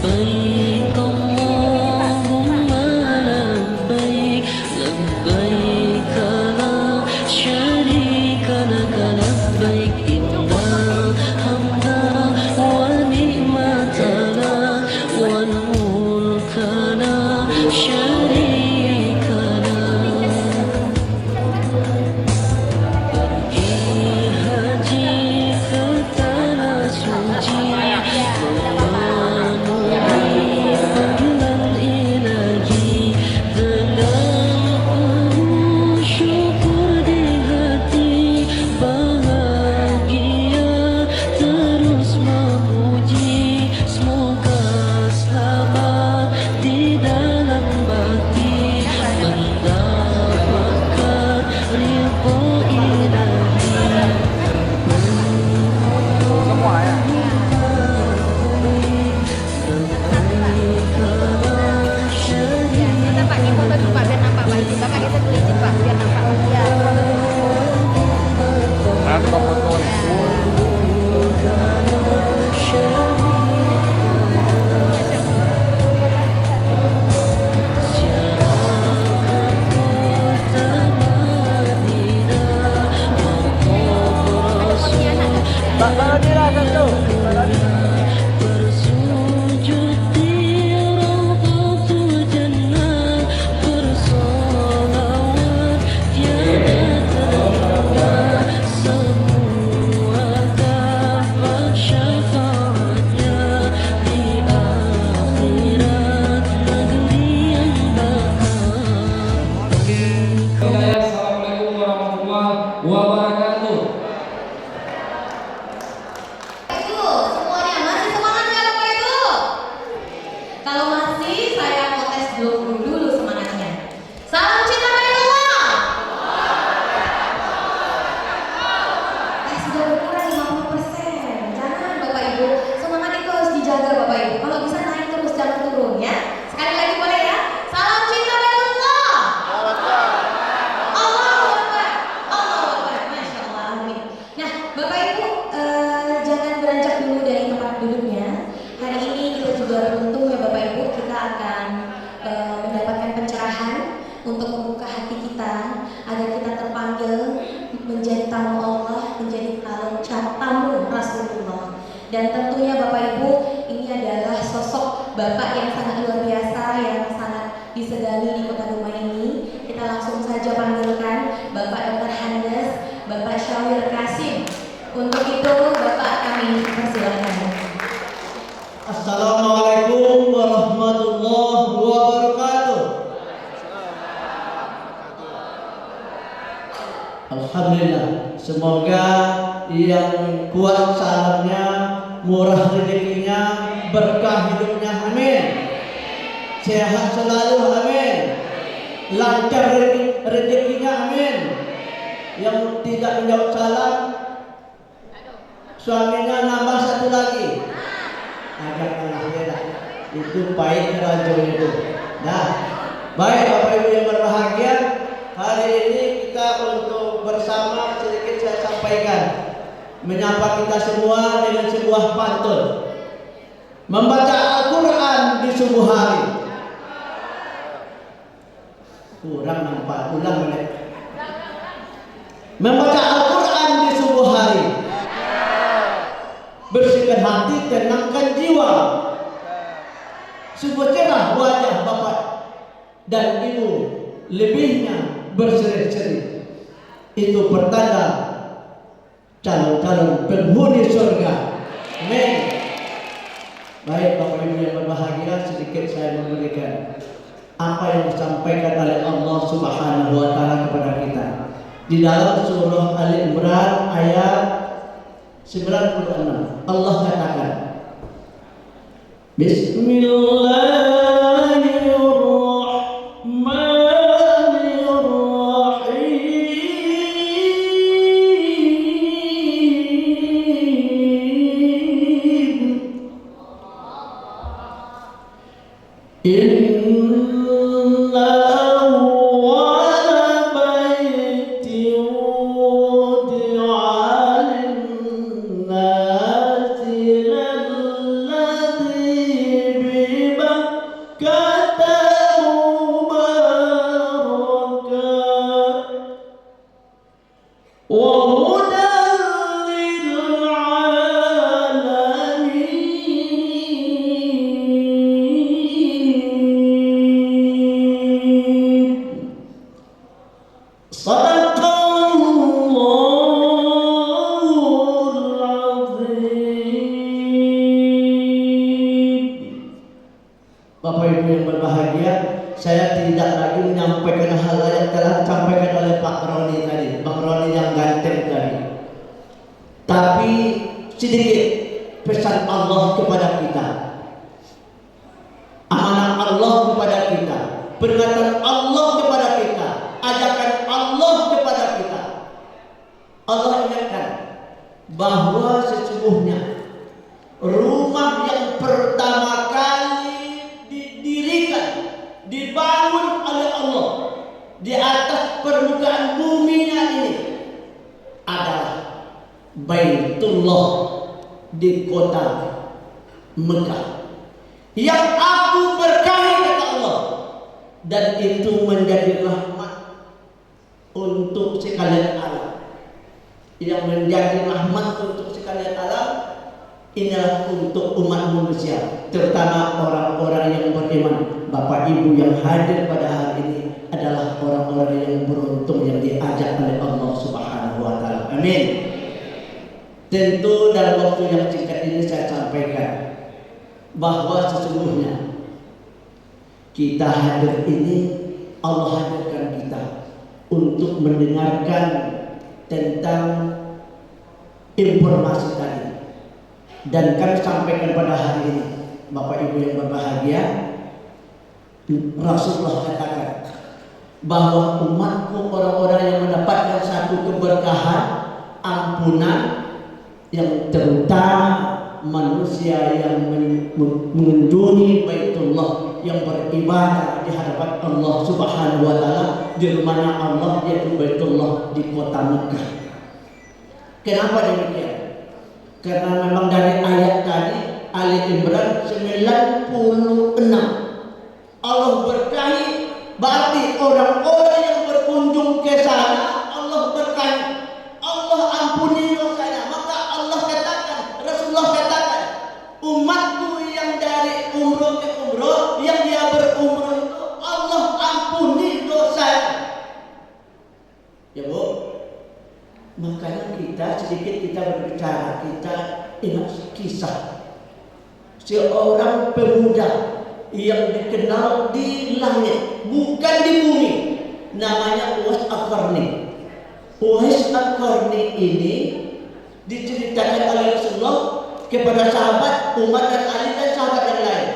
لبيك اللهم لبيك لبيك لا شريك لك berbahagia kita terpanggil menjadi tamu Allah, menjadi tamu Rasulullah. Dan tentunya Bapak Ibu, ini adalah sosok Bapak yang sangat luar biasa, yang sangat disegani di kota Dumai ini. Kita langsung saja panggilkan Bapak Dr. Handes, Bapak Syawir Kasim. Untuk itu Bapak kami persilakan. Assalamualaikum warahmatullahi wabarakatuh. Alhamdulillah, semoga yang kuat salamnya, murah rezekinya, berkah hidupnya, amin. Sehat selalu, amin. Lancar rezekinya, amin. Yang tidak menjawab salam, suaminya nambah satu lagi. Janganlah ya, itu baik rajo itu. Nah, baik Bapak Ibu yang berbahagia, hari ini kita untuk bersama sedikit saya sampaikan, menyapa kita semua dengan sebuah pantun, membaca Al-Quran di subuh hari. Kurang nampak, ulang boleh. Membaca Al-Quran di subuh hari, bersihkan hati, tenangkan jiwa. Sungguh cerah wajah Bapak dan Ibu, lebihnya berseri-seri. Itu pertanda calon-calon penghuni surga. Amin. Baik Bapak Ibu yang berbahagia, sedikit saya memberikan apa yang disampaikan oleh Allah Subhanahu wa taala kepada kita di dalam surah Ali Imran ayat 96. Allah katakan, Bapak Ibu yang berbahagia, saya tidak lagi menyampaikan hal yang telah disampaikan oleh Pak Roni tadi, Bang Roni yang ganteng tadi. Tapi sedikit pesan Allah kepada kita, amanah Allah kepada kita, peringatan Allah kepada kita, ajakan Allah kepada kita. Allah ingatkan bahwa sesungguhnya rumah yang pertama kali dibangun oleh Allah di atas permukaan buminya ini adalah Baitullah di kota Mekah yang aku berkahi kata Allah, dan itu menjadi rahmat untuk sekalian alam. Yang menjadi rahmat untuk sekalian alam inilah untuk umat manusia, terutama orang-orang yang beriman. Bapak Ibu yang hadir pada hari ini adalah orang-orang yang beruntung yang diajak oleh Allah Subhanahu wa taala. Amin. Tentu dalam waktu yang singkat ini saya sampaikan bahwa sesungguhnya kita hadir ini, Allah hadirkan kita untuk mendengarkan tentang informasi tadi. Dan kami sampaikan pada hari ini, Bapak Ibu yang berbahagia, Rasulullah katakan bahwa umatku orang-orang yang mendapatkan satu keberkahan, ampunan, yang terutama manusia yang mengunjungi Baitullah, yang beribadah di hadapan Allah Subhanahu wa taala, di mana Allah yaitu Baitullah di kota Mekah. Kenapa demikian? Karena memang dari ayat tadi Ali Imran 96 Allah berkahi, berarti orang-orang yang berkunjung ke sana Makanya kita berbicara, kita ingat kisah seorang pemuda yang dikenal di langit, bukan di bumi. Namanya Uwais Al-Qarni. Uwais Al-Qarni ini diceritakan oleh Rasulullah kepada sahabat Umar dan Ali dan sahabat yang lain.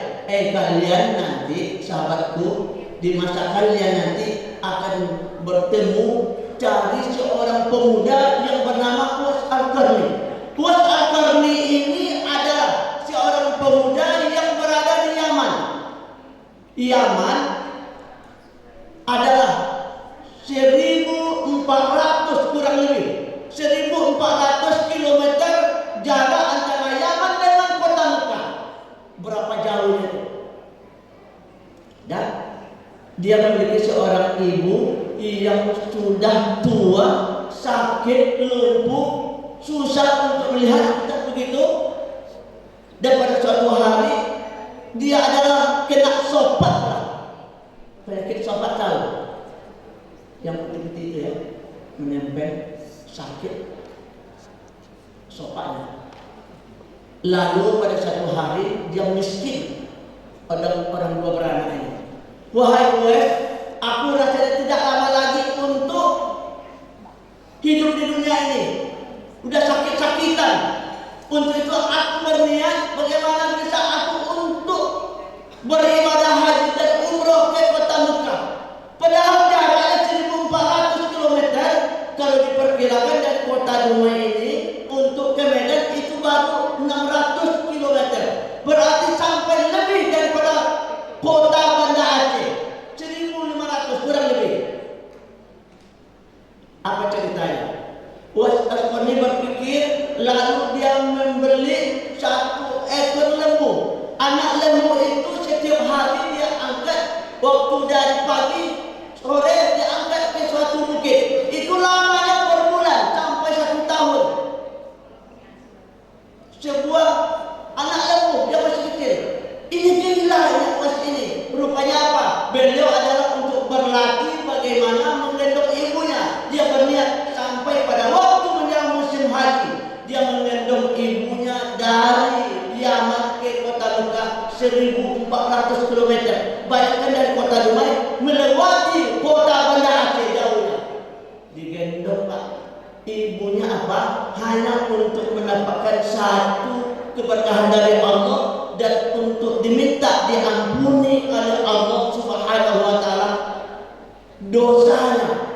Kalian nanti, sahabatku, di masa kalian nanti akan bertemu cari seorang pemuda yang bernama Uwais Al-Qarni. Uwais Al-Qarni ini adalah seorang pemuda yang berada di Yaman. Yaman adalah 1.400 kurang lebih 1.400 km jarak antara Yaman dengan kota Mekah. Berapa jauhnya itu? Dan dia memiliki seorang ibu yang sudah tua, sakit, lumpuh, susah untuk melihat, tak begitu. Dan pada suatu hari dia adalah kena sopat lah. Penyakit sopat tahu yang putih-putih itu ya, menempel, sakit sopatnya. Lalu pada satu hari dia miskin. Orang dua beranak ini, wahai Uwais, aku rasanya tidak lama lagi untuk hidup di dunia ini. Udah sakit-sakitan. Untuk itu aku berniat bagaimana bisa aku untuk beribadah haji dan umroh ke kota Mekah. Padahal jaraknya 1.400 km. Kalau diperkirakan dari kota Dumai ini untuk ke Medan itu baru 600 km. Berarti sampai lebih daripada kota Banda Aceh. 1.500 kurang lebih. Apa ceritanya? Uwais Al-Qarni berpikir, lalu dia membeli 1 ekor lembu. Anak lembu itu setiap hari dia angkat, waktu dari pagi sore dia angkat ke suatu bukit. Itu lamanya berbulan sampai 1 tahun. Sebuah anak lembu, dia masih kecil. Ini gila Uwais ini. Rupanya apa? Beliau adalah untuk berlatih bagaimana menggendong ibunya. Dia berniat sampai pada waktu menjelang musim haji, dia menggendong ibunya dari Yaman ke kota Mekah 1.400 km. Bayangkan dari kota Dumai melewati kota Banda Aceh jauhnya. Digendong Pak. Ibunya apa? Hanya untuk mendapatkan satu keberkahan dari Allah dan untuk diminta diampuni oleh Allah Subhanahu wa taala dosanya.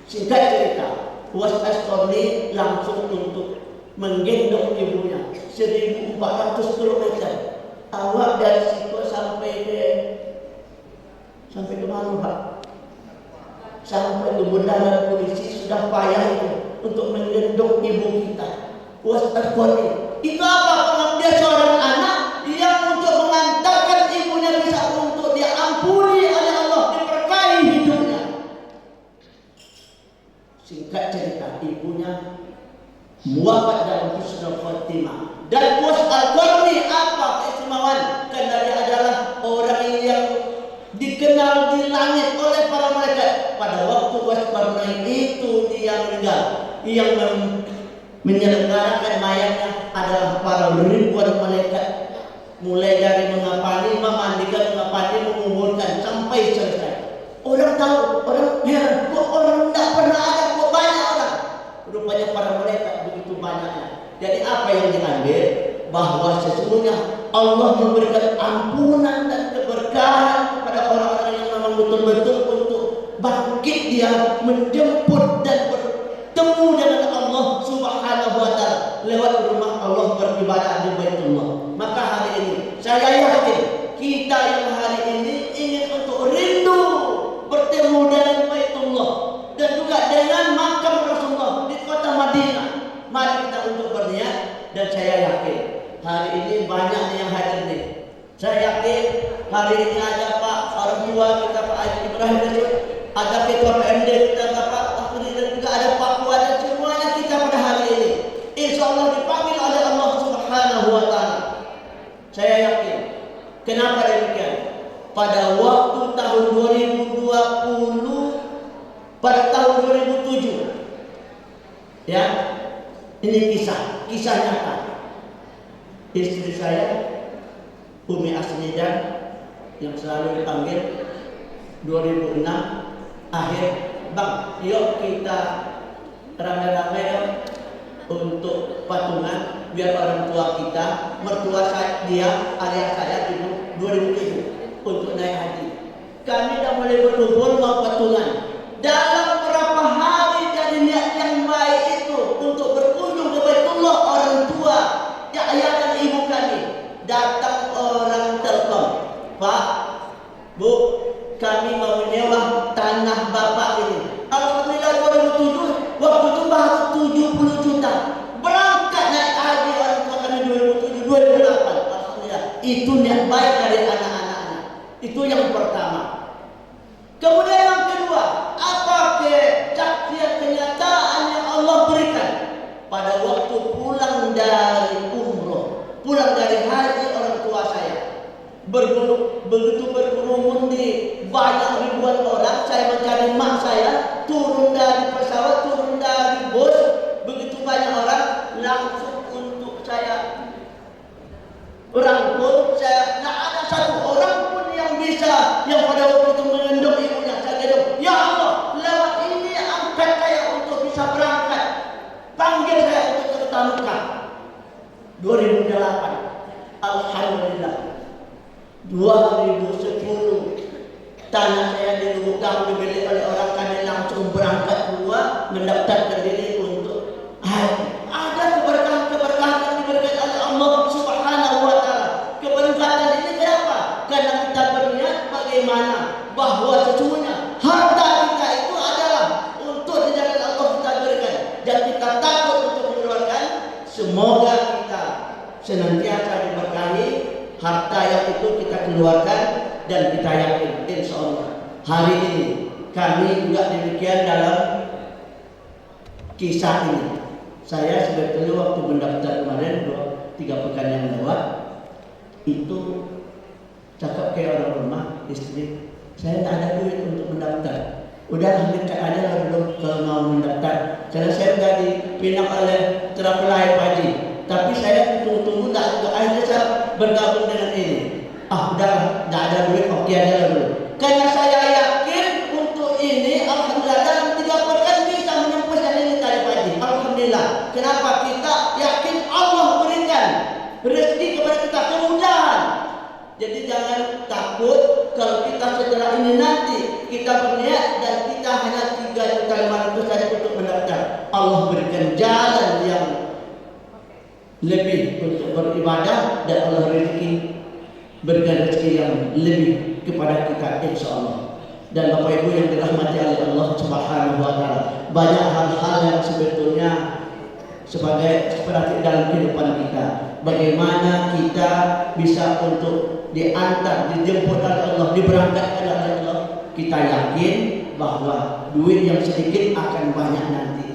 Singkat cerita, Uwais Al-Qarni langsung untuk menggendong ibunya 1.400 km. Awak dari situ sampai ke mana Pak? Sampai ke bundaran polisi sudah payah itu untuk menggendong ibu kita. Uwais Al-Qarni itu apa? Kalau dia seorang anak yang untuk mengantarkan ibunya bisa untuk diampuni oleh Allah, diberkahi hidupnya. Singkat cerita, ibunya muafat dalam husnul khotimah. Dan Uwais Al-Qarni apa keistimewaan? Karena dia adalah orang yang dikenal di langit oleh para malaikat. Pada waktu Uwais Al-Qarni itu dia meninggal, yang menyelenggarakan mayatnya adalah para ribuan malaikat. Mulai dari mengapani, memandikan, mengapani, menguburkan sampai selesai. Orang tahu, orang heran, kok orang tidak pernah ada, kok banyak orang. Rupanya para malaikat begitu banyaknya. Jadi apa yang diambil? Bahwa sesungguhnya Allah memberikan ampunan dan keberkahan kepada orang-orang yang memang betul-betul untuk bangkit dia menjemput dan bertemu dengan Allah Subhanahu wa taala lewat rumah Allah beribadah di Baitullah. Maka hari ini saya yakin kita yang hari ini ingin untuk rindu bertemu dengan Baitullah dan juga dengan makam Rasulullah di kota Madinah. Mari kita untuk berniat, dan saya yakin hari ini banyak yang hadir nih. Saya yakin hari ini ada Pak orang tua kita Pak Haji Ibrahim, ada ketua PMD kita Pak Akhiri, dan juga ada Pak Fuad, dan semuanya kita pada hari ini insya Allah dipanggil oleh Allah Subhanahu wa taala. Saya yakin. Kenapa demikian? Pada waktu tahun 2020, pada tahun 2007 Ya, ini kisah nyata. Istri saya, Umi Asnida, yang selalu dipanggil 2006 akhir, bang, yuk kita rame-rame untuk patungan biar orang tua kita, mertua saya, dia alias saya itu 2007 untuk naik haji. Kami dah mulai berkumpul mau patungan. Dalam berapa hari dari niat yang baik itu untuk berkunjung ke Baitullah, orang tua, ya ayah dan ibu kami, datang orang telpon, Pak, Bu, kami mau menyewa tanah bapak ini. Alhamdulillah 2007, waktu itu baru 70 juta. Berangkat naik haji orang tua kami 2007, 2008. Alhamdulillah, itu niat baik dari anak-anak. Itu yang pertama. Kemudian yang kedua, apa kesaksian kenyataan yang Allah berikan pada waktu pulang dari umroh, pulang dari haji orang tua saya. Begitu berkerumun di banyak ribuan orang, saya mencari mak saya, turun dari pesawat, turun dari bus, begitu banyak orang, langsung untuk saya rangkul. Saya tak ada satu orang pun yang bisa, yang pada waktu itu mengendong ibunya. Saya gendong, ya Allah, lewat ini angkat saya untuk bisa berangkat, panggil saya untuk ke Mekah. 2008, Alhamdulillah. 2010 tanah saya di Lubuk Gam dibeli oleh orang, kami langsung berangkat keluar mendaftarkan diri untuk haji. Ada keberkahan-keberkahan yang diberikan oleh Allah Subhanahu wa taala. Keberkatan ini kenapa? Karena kita berniat bagaimana bahwa sesungguhnya harta kita itu adalah untuk di jalan Allah kita berikan, dan kita takut untuk mengeluarkan. Semoga kita senantiasa diberkahi harta yang itu kita keluarkan, dan kita yakin insya Allah hari ini kami juga demikian dalam kisah ini. Saya sebetulnya waktu mendaftar kemarin 2-3 pekan yang lewat itu cakap kayak orang rumah istri, saya tak ada duit untuk mendaftar. Udah minta aja lah dulu kalau mau mendaftar, karena saya sudah dipinang oleh terapelai haji. Tapi saya tunggu-tunggu tak juga, akhirnya saya bergabung dengan ini. Udah tak ada duit, oke aja dulu. Karena saya yakin untuk ini, alhamdulillah, dalam 3 pekan bisa menembus yang ini tadi pagi. Alhamdulillah. Kenapa? Kita yakin Allah berikan rezeki kepada kita, kemudahan. Jadi jangan takut kalau kita setelah ini nanti kita berniat dan kita hanya 3.500.000 saja untuk mendaftar. Allah berikan jalan yang lebih untuk beribadah, dan Allah berikan rezeki yang lebih kepada kita insya Allah. Dan Bapak Ibu yang dirahmati oleh Allah Subhanahu wa taala, banyak hal-hal yang sebetulnya sebagai seperti dalam kehidupan kita, bagaimana kita bisa untuk diantar, dijemput oleh Allah, diberangkatkan oleh Allah. Kita yakin bahwa duit yang sedikit akan banyak nanti.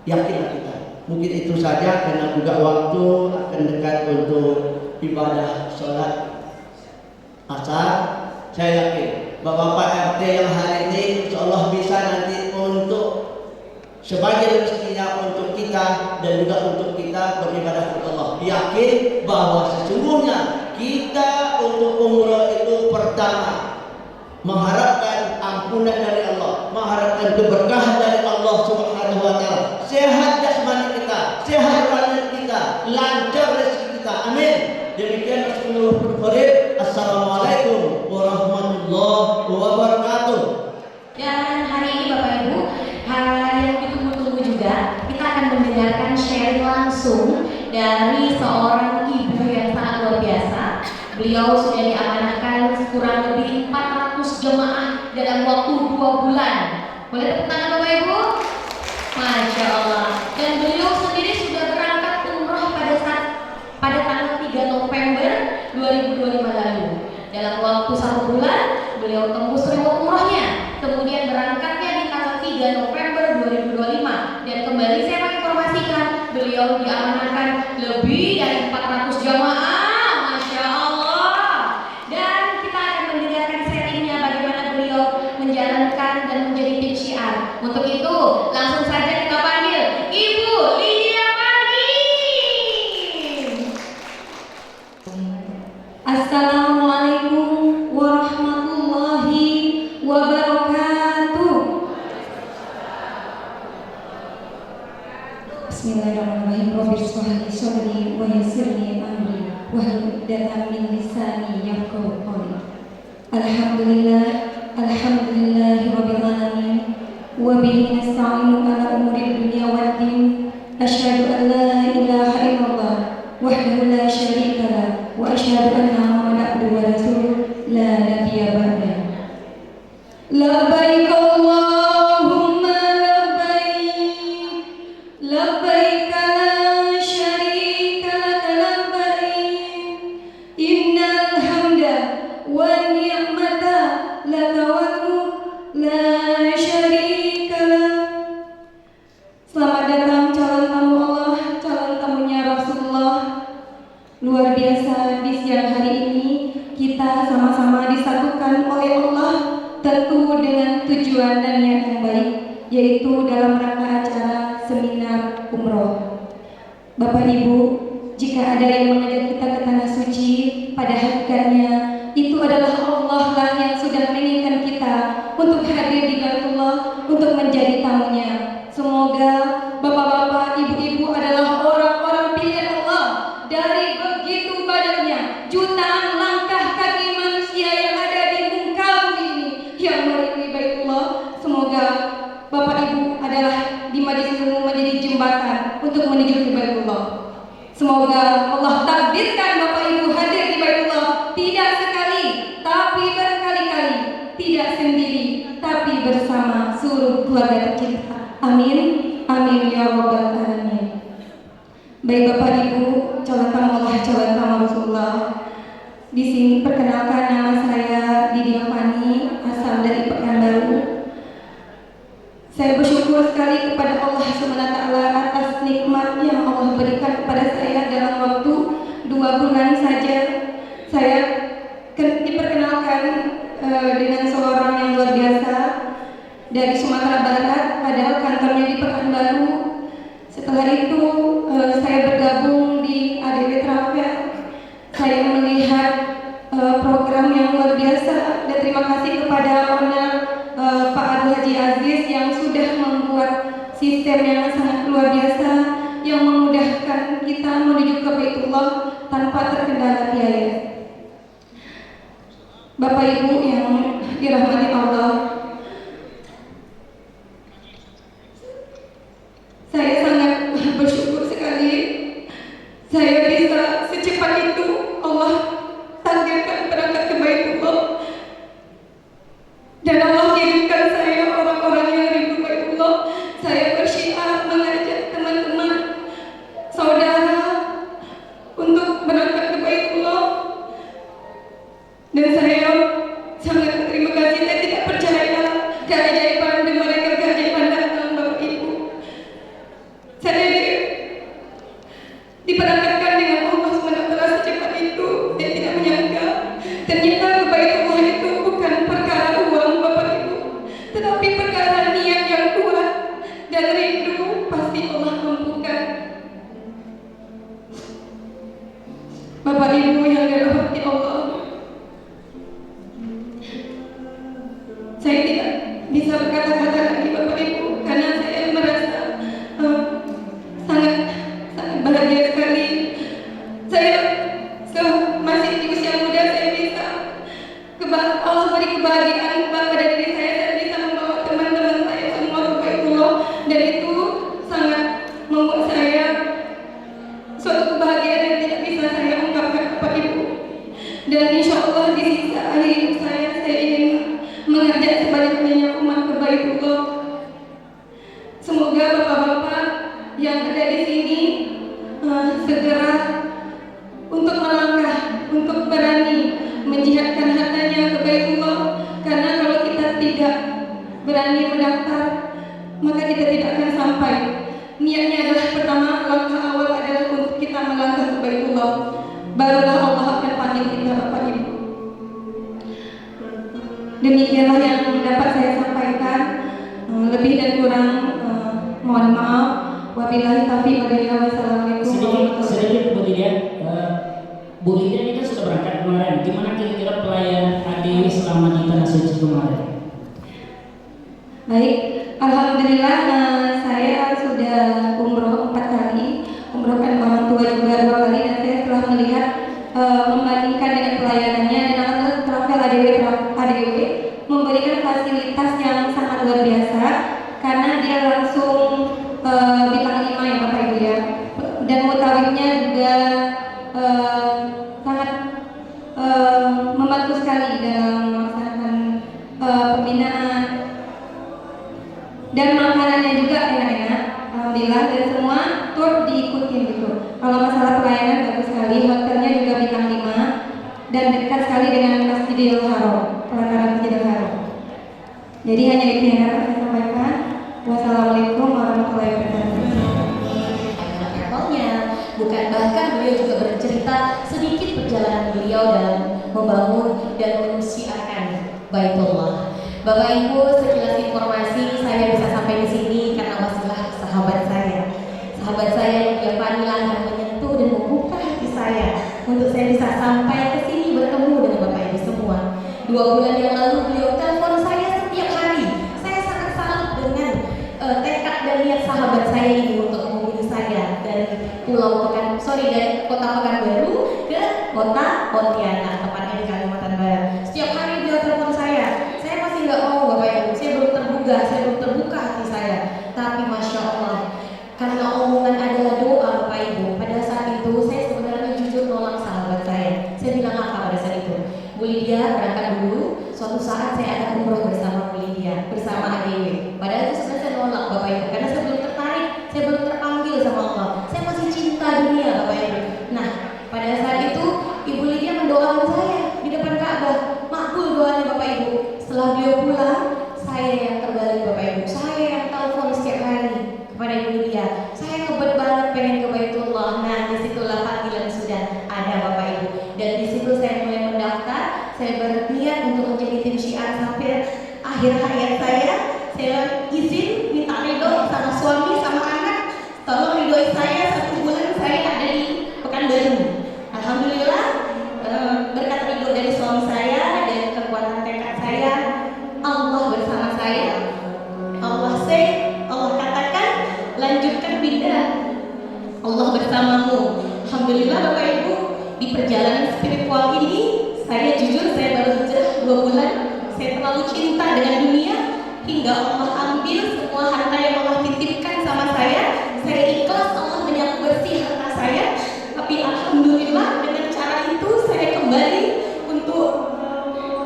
Yakinlah kita. Mungkin itu saja, karena juga waktu akan dekat untuk ibadah sholat asar. Saya yakin bahwa Pak RT yang hari ini insya Allah bisa nanti untuk sebagian rezekinya untuk kita dan juga untuk kita beribadah kepada Allah. Yakin bahwa sesungguhnya kita untuk umroh itu pertama mengharapkan ampunan dari Allah, mengharapkan keberkahan dari Allah Subhanahu wa taala, sehat jasmani kita, sehat rohani kita, lancar rezeki kita. Amin. Demikian Bismillahirrahmanirrahim. Assalamualaikum warahmatullahi wabarakatuh. Dan hari ini Bapak Ibu, yang ditunggu-tunggu juga, kita akan mendengarkan sharing langsung dari seorang ibu yang sangat luar biasa. Beliau sudah diamanahkan kurang lebih 400 jemaah dalam waktu 2 bulan. Boleh tepuk tangan Bapak Ibu? Masya Allah. Dan beliau sendiri sudah berangkat umroh pada tanggal 3 November 2025 lalu. Dalam waktu 1 bulan, beliau tembus reward umrohnya. Kemudian berangkatnya di tanggal 3 November 2025. Dan kembali saya mau informasikan, beliau diamanahkan lebih dari 400 jamaah. Masya Allah. Dan kita akan mendengarkan sharingnya bagaimana beliau menjalankan dan menjadi tim syiar. Untuk itu, langsung saja kita panggil Ibu Bismillahirrahmanirrahim. Rabbi shrah li sadri wa yassir li amri wahlul 'uqdatam min lisani yafqahu qawli. Alhamdulillahi rabbil alamin wa bihi nasta'inu ala umuri dunya waddin. Asyhadu an la ilaha illallah wahdahu la syarika lah wa asyhadu anna Muhammadan abduhu wa rasuluh la nabiyya ba'dahu. Labbaik Allahumma labbaik, labbaik la syarika lak labbaik, innal hamda wan ni'mata laka wal mulk la syarika lak. Selamat datang calon tamu Allah, calon tamunya Rasulullah. Luar biasa, di siang hari ini kita sama-sama disatukan oleh Allah, tentu dengan tujuan dan niat yang baik, yaitu dalam rangka acara seminar umroh. Bapak Ibu, jika ada yang mengajak kita ke tanah suci, pada hakikatnya itu adalah Allah lah yang sudah menginginkan kita untuk hadir di Baitullah, untuk menjadi tamunya. Semoga bapak-bapak, ibu-ibu adalah orang-orang pilihan Allah dari begitu banyaknya jutaan langkah kaki manusia yang ada di muka bumi ini yang melalui Baitullah. Semoga bapak ibu adalah di majelis ilmu menjadi jembatan untuk menuju ke Baitullah. Semoga Allah takdirkan bapak ibu hadir di Baitullah tidak sekali tapi berkali-kali, tidak sendiri tapi bersama seluruh keluarga tercinta. Amin, amin ya rabbal alamin. Baik bapak ibu, calon tamu Allah, calon tamu Rasulullah. Di sini perkenalkan, nama saya Didia Fani, asal dari Pekanbaru. Saya bersyukur sekali kepada Allah SWT atas nikmat yang Allah berikan kepada saya dalam waktu 2 bulan saja. Saya diperkenalkan dengan seorang yang luar biasa dari Sumatera Barat, padahal kantornya di Pekanbaru. Setelah itu saya bergabung di ADW Travel. Saya melihat program yang luar biasa, dan terima kasih kepada owner Pak Abdul Haji Aziz yang sudah membuat sistem yang sangat luar biasa yang memudahkan kita menuju ke Baitullah tanpa terkendala biaya. Bapak Ibu yang dirahmati Allah, saya sangat bersyukur sekali saya bisa secepat itu Allah takdirkan berangkat ke Baitullah, dan Allah kirimkan saya orang-orang yang rindu Baitullah. Saya bersyiar mengajak teman-teman, saudara untuk berangkat ke Baitullah, dan saya sangat berterima kasih. Saya tidak percaya keajaiban dan mereka keajaiban datang Bapak Ibu. Saya diberangkatkan dengan Allah SWT secepat itu. Saya tidak menyangka ternyata ke Baitullah itu bukan perkara uang Bapak Ibu, tetapi perkara niat yang kuat dan rindu, pasti Allah mampukan. Bapak Ibu yang dirahmati Allah, saya tidak bisa berkata-kata lagi Bapak Ibu, karena saya merasa sangat bahagia sekali. Saya masih di usia muda, saya bisa Allah beri kebahagiaan kepada diri saya bisa membawa teman-teman saya semua ke Baitullah, dan itu sangat membuat saya suatu kebahagiaan yang tidak bisa saya ungkapkan Bapak Ibu. Dan insya Allah di sisa akhir hidup saya ingin mengajak sebanyak-banyaknya umat ke Baitullah. Semoga bapak-bapak yang ada di sini segera untuk melangkah, untuk berani menjihadkan hartanya ke Baitullah, karena kalau kita tidak berani mendaftar maka kita tidak akan sampai. Niatnya adalah pertama, langkah awal adalah untuk kita melangkah ke Baitullah, barulah Allah akan panggil kita Bapak Ibu. Demikianlah yang dapat saya sampaikan. Lebih dan kurang mohon maaf. Wabillahi taufiq wal hidayah. Wassalamualaikum warahmatullahi wabarakatuh. Sedikit Bu Lydia, Bu Lydia ini kan sudah berangkat kemarin. Gimana kira-kira pelayanan ADW selama di tanah suci kemarin? Baik, alhamdulillah saya sudah umroh 4 langsung bintang 5 ya Bapak Ibu ya. Dan mutawifnya juga sangat membantu sekali dalam melaksanakan pembinaan, dan makanannya juga enak-enak, alhamdulillah, dan semua tur diikutin gitu. Kalau masalah pelayanan bagus sekali, hotelnya juga bintang 5 dan dekat sekali dengan Masjidil Haram, pelataran Masjidil Haram. Jadi hanya itu yang dapat saya sampaikan. Wassalamualaikum warahmatullahi wabarakatuh. Bukan, bahkan beliau juga bercerita sedikit perjalanan beliau dalam membangun dan mensiarkan Baitullah. Bapak Ibu, sekilas informasi saya bisa sampai di sini karena wasilah sahabat saya. Sahabat saya yang Fanilah yang menyentuh dan membuka hati saya untuk saya bisa sampai ke sini bertemu dengan Bapak Ibu semua. 2 bulan yang lalu beliau telepon saya setiap hari. Saya sangat salut dengan tekad dan niat sahabat saya ini untuk menghubungi saya dari dari kota Pekanbaru ke kota Pontianak, tepatnya di Kalimantan Barat. Setiap hari beliau telepon saya masih nggak mau Bapak Ibu, saya belum terbuka hati saya. Tapi Masya Allah, karena omongan adalah doa Bapak Ibu. Pada saat itu saya sebenarnya jujur nolak sahabat saya. Saya bilang apa pada saat itu? Bu Lydia berangkat dulu, suatu saat saya akan umroh bersama Bu Lydia, bersama ADW. Padahal itu sebenarnya saya nolak Bapak Ibu, karena saya belum tertarik, saya belum terpanggil sama Allah. Saya masih cinta dunia Bapak Ibu. Nah, pada saat itu Ibu Lydia mendoakan saya di depan Ka'bah. Makbul doanya Bapak Ibu. Setelah beliau pulang, saya yang terbalik Bapak Ibu. Saya yang telepon setiap hari kepada Ibu Lydia. Saya ngebet banget pengen ke Baitullah. Nah, disitulah panggilan sudah ada Bapak Ibu. Dan disitu saya mulai mendaftar. Saya berniat untuk menjadi tim syiar sampai akhir hayat saya. Saya izin minta ridho sama suami sama anak. Tolong ridhoi saya 1 bulan saya ada di Pekanbaru. Alhamdulillah, berkat ridho dari suami saya dan kekuatan tekad saya, Allah bersama saya. Allah katakan, lanjutkan Binda, Allah bersamamu. Alhamdulillah Bapak Ibu, di perjalanan spiritual ini saya jujur, saya baru hijrah 2 bulan. Saya terlalu cinta dengan dunia hingga Allah ambil semua harta yang Allah titipkan sama saya. Saya ikhlas, Allah menyapu bersih harta saya. Tapi alhamdulillah dengan cara itu saya kembali untuk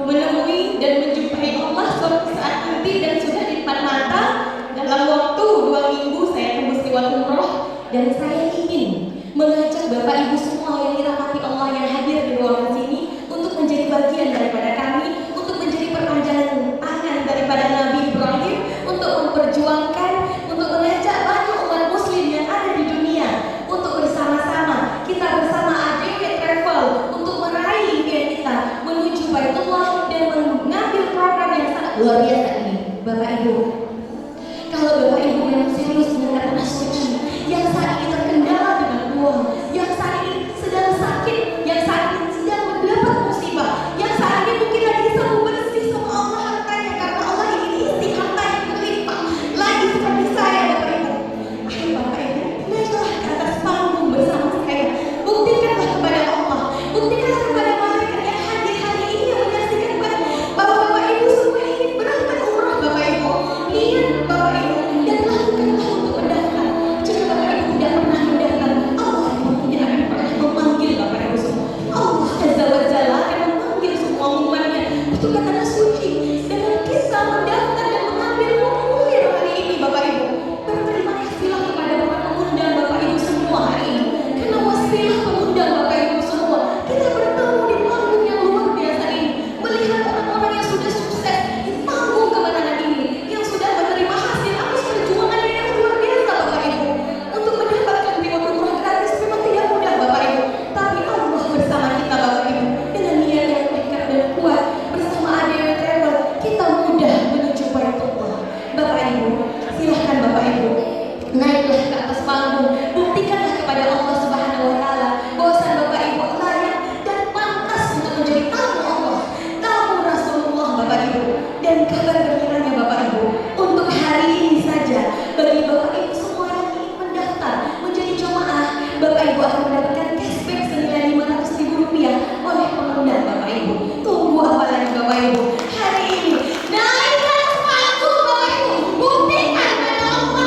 menemui dan menjumpai Allah suatu saat nanti, dan sudah di depan mata. Dalam waktu 2 minggu saya tembus lewat umroh, dan saya ingin mengajak Bapak Ibu semua yang dirahmati Allah yang hadir di ruangan sini untuk menjadi bagian daripada kami, untuk menjadi perpanjangan tangan daripada Nabi Ibrahim, untuk memperjuangkan, untuk mengajak banyak umat muslim yang ada di dunia untuk bersama-sama kita bersama ADW Travel untuk meraih impian kita menuju Baitullah dan mengambil program yang sangat luar biasa ini. Bapak Ibu, kalau Bapak Ibu yang serius dengan tanah suci, yang saat ini terkendala dengan uang, yang saat ini sedang sakit, yang saat ini sedang mendapat musibah, yang saat ini mungkin lagi selalu bersih sama Allah hartanya karena Allah ingin isi harta yang berlimpah lagi seperti saya Bapak Ibu. Ayo Bapak Ibu, naiklah ke atas panggung bersama saya. Buktikanlah kepada Allah, buktikanlah kepada malaikat yang hadir hari ini yang menyaksikan bahwa Bapak Ibu semua ingin berangkat umrah Bapak Ibu. Niat Bapak Ibu, dan lakukanlah untuk mendaftar. Jika Bapak Ibu tidak pernah mendaftar, Allah tidak akan pernah memanggil Bapak Ibu semua. Allah Azza wa Jalla akan memanggil semua umatnya untuk ke tanah suci dengan kita mendaftar dan mengambil mulia hari ini Bapak Ibu. Berterima kasihlah kepada para pengundang Bapak Ibu semua hari ini, karena wasilah pengundang Bapak Ibu semua kita bertemu di panggung yang luar biasa ini, melihat orang-orang yang sudah sukses di panggung kemenangan ini, yang sudah menerima hasil atas perjuangannya yang luar biasa Bapak Ibu. Untuk mendapatkan reward umrah gratis memang tidak mudah Bapak Ibu, tapi Allah bersama kita Bapak Ibu. Dengan niat yang dekat dan kuat bersama ADW Travel, kita mudah menuju Baitullah. Bapak Ibu, silahkan Bapak Ibu naiklah ke atas panggung, buktikanlah kepada Allah Subhanahu wa Ta'ala bahwa Bapak Ibu layak dan pantas untuk menjadi tamu Allah, tamu Rasulullah Bapak Ibu. Dan kabar gembiranya Bapak Ibu, untuk hari ini saja bagi Bapak Ibu semua yang ingin mendaftar menjadi jemaah, Bapak Ibu akan mendapatkan cashback senilai Rp500.000 oleh pengundang Bapak Ibu. Tunggu apa lagi Bapak Ibu? Hari ini naikkan panggung Bapak Ibu, buktikan kepada Allah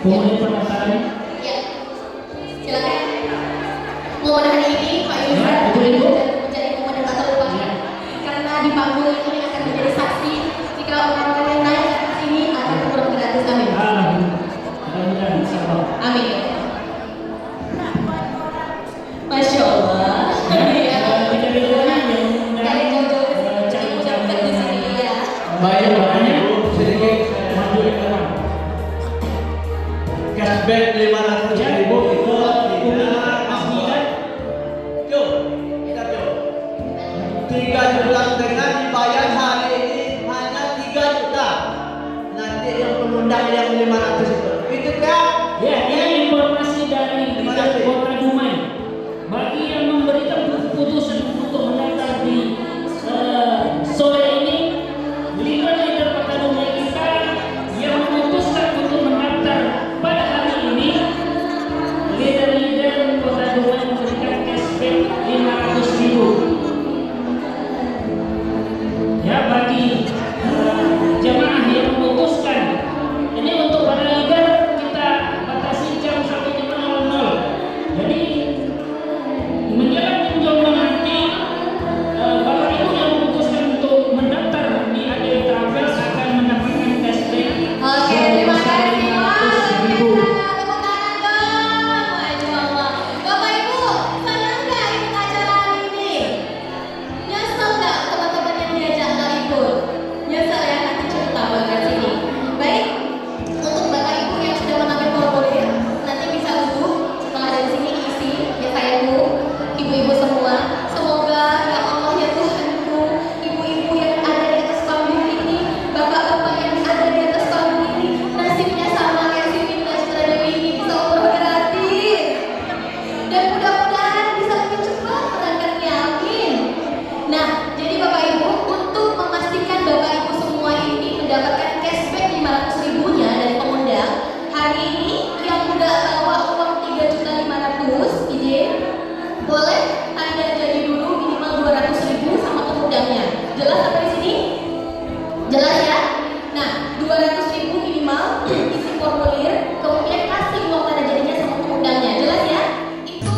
Kemudian pendaftarannya. Ya, silakan. Momen hari ini Pak Ibu Ya, Ibu. menjadi momen yang tak terlupakan karena di panggung ini akan menjadi saksi jika orang-orang yang naik ke sini akan turun gratis. Amin. Mudah-mudahan insya Allah. Amin. Masya Allah. Ya. Dari jauh-jauh ke sini, Ibu dapat di sini ya. Baik, Bapak Ibu, sedikit Maju ke depan. cashback 500.000 itu tidak Aslikan. Yuk, kita yuk. 3 juta setengah dibayar hari ini hanya 3 juta. Nanti yang penundang yang 500 itu kan? Ya, ini informasi dari Terima kasih. Kota Dumai. Bagi yang memberikan keputusan untuk mendaftar di sore ini, leader Kota Dumai kita yang memutuskan untuk mendaftar pada hari ini, leader Kota Dumai memberikan cashback 500.000. Ya, bagi jemaah yang memutuskan ini untuk para leader kita batasi jam 1.00. Jadi menjelang jam 12 nanti Bapak Ibu yang memutuskan untuk mendaftar di ADW Travel akan mendapatkan cashback. Oke, terima kasih Pak. 100.000. Tepuk tangan dong. Masya Allah. Bapak Ibu, senang nggak ikut acara hari ini? Nyesel nggak teman-teman yang diajak nggak ikut? Nyesel ya, nanti cerita bagian sini. Baik, untuk Bapak Ibu yang sudah mengambil formulir, nanti bisa duduk setelah dari sini isi ya sayangku, ibu-ibu semua. Semoga ya Allah ya Tuhanku, ibu-ibu yang ada di atas panggung ini, bapak-bapak yang ada di atas panggung ini, nasibnya sama kayak si Winda Citra Dewi ini, bisa umroh gratis. Dan mudah-mudahan bisa lebih cepat berangkatnya, amin. Nah, jadi Bapak Ibu, untuk memastikan Bapak Ibu semua ini mendapatkan cashback 500.000-nya dari pengundang, hari ini yang udah bawa uang 3.500.000 izin, boleh Anda jadi dulu minimal 200.000 sama pengundangnya. Jelas sampai di sini? Jelas ya? Nah, 200.000 minimal isi formulir, kemudian kasih uang tanda jadinya sama pengundangnya. Jelas ya? Itu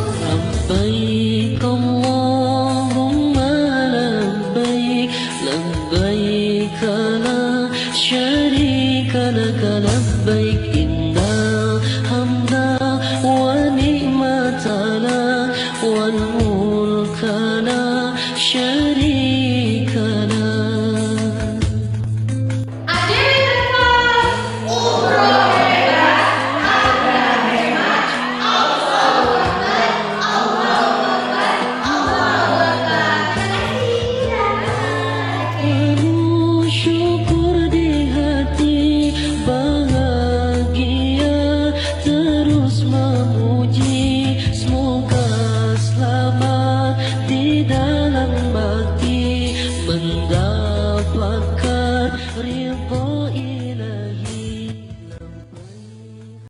لبيك اللهم لبيك لبيك لا شريك لك لبيك إن الحمد والنعمة لك والملك لا شريك لك ADW Travel umroh hebat, harga hemat, Allahu Akbar, Allahu Akbar, Allahu Akbar. Terima kasih. Penuh syukur di hati, bahagia terus memuji. Semoga selamat di dalam bakti, mendapatkan ridho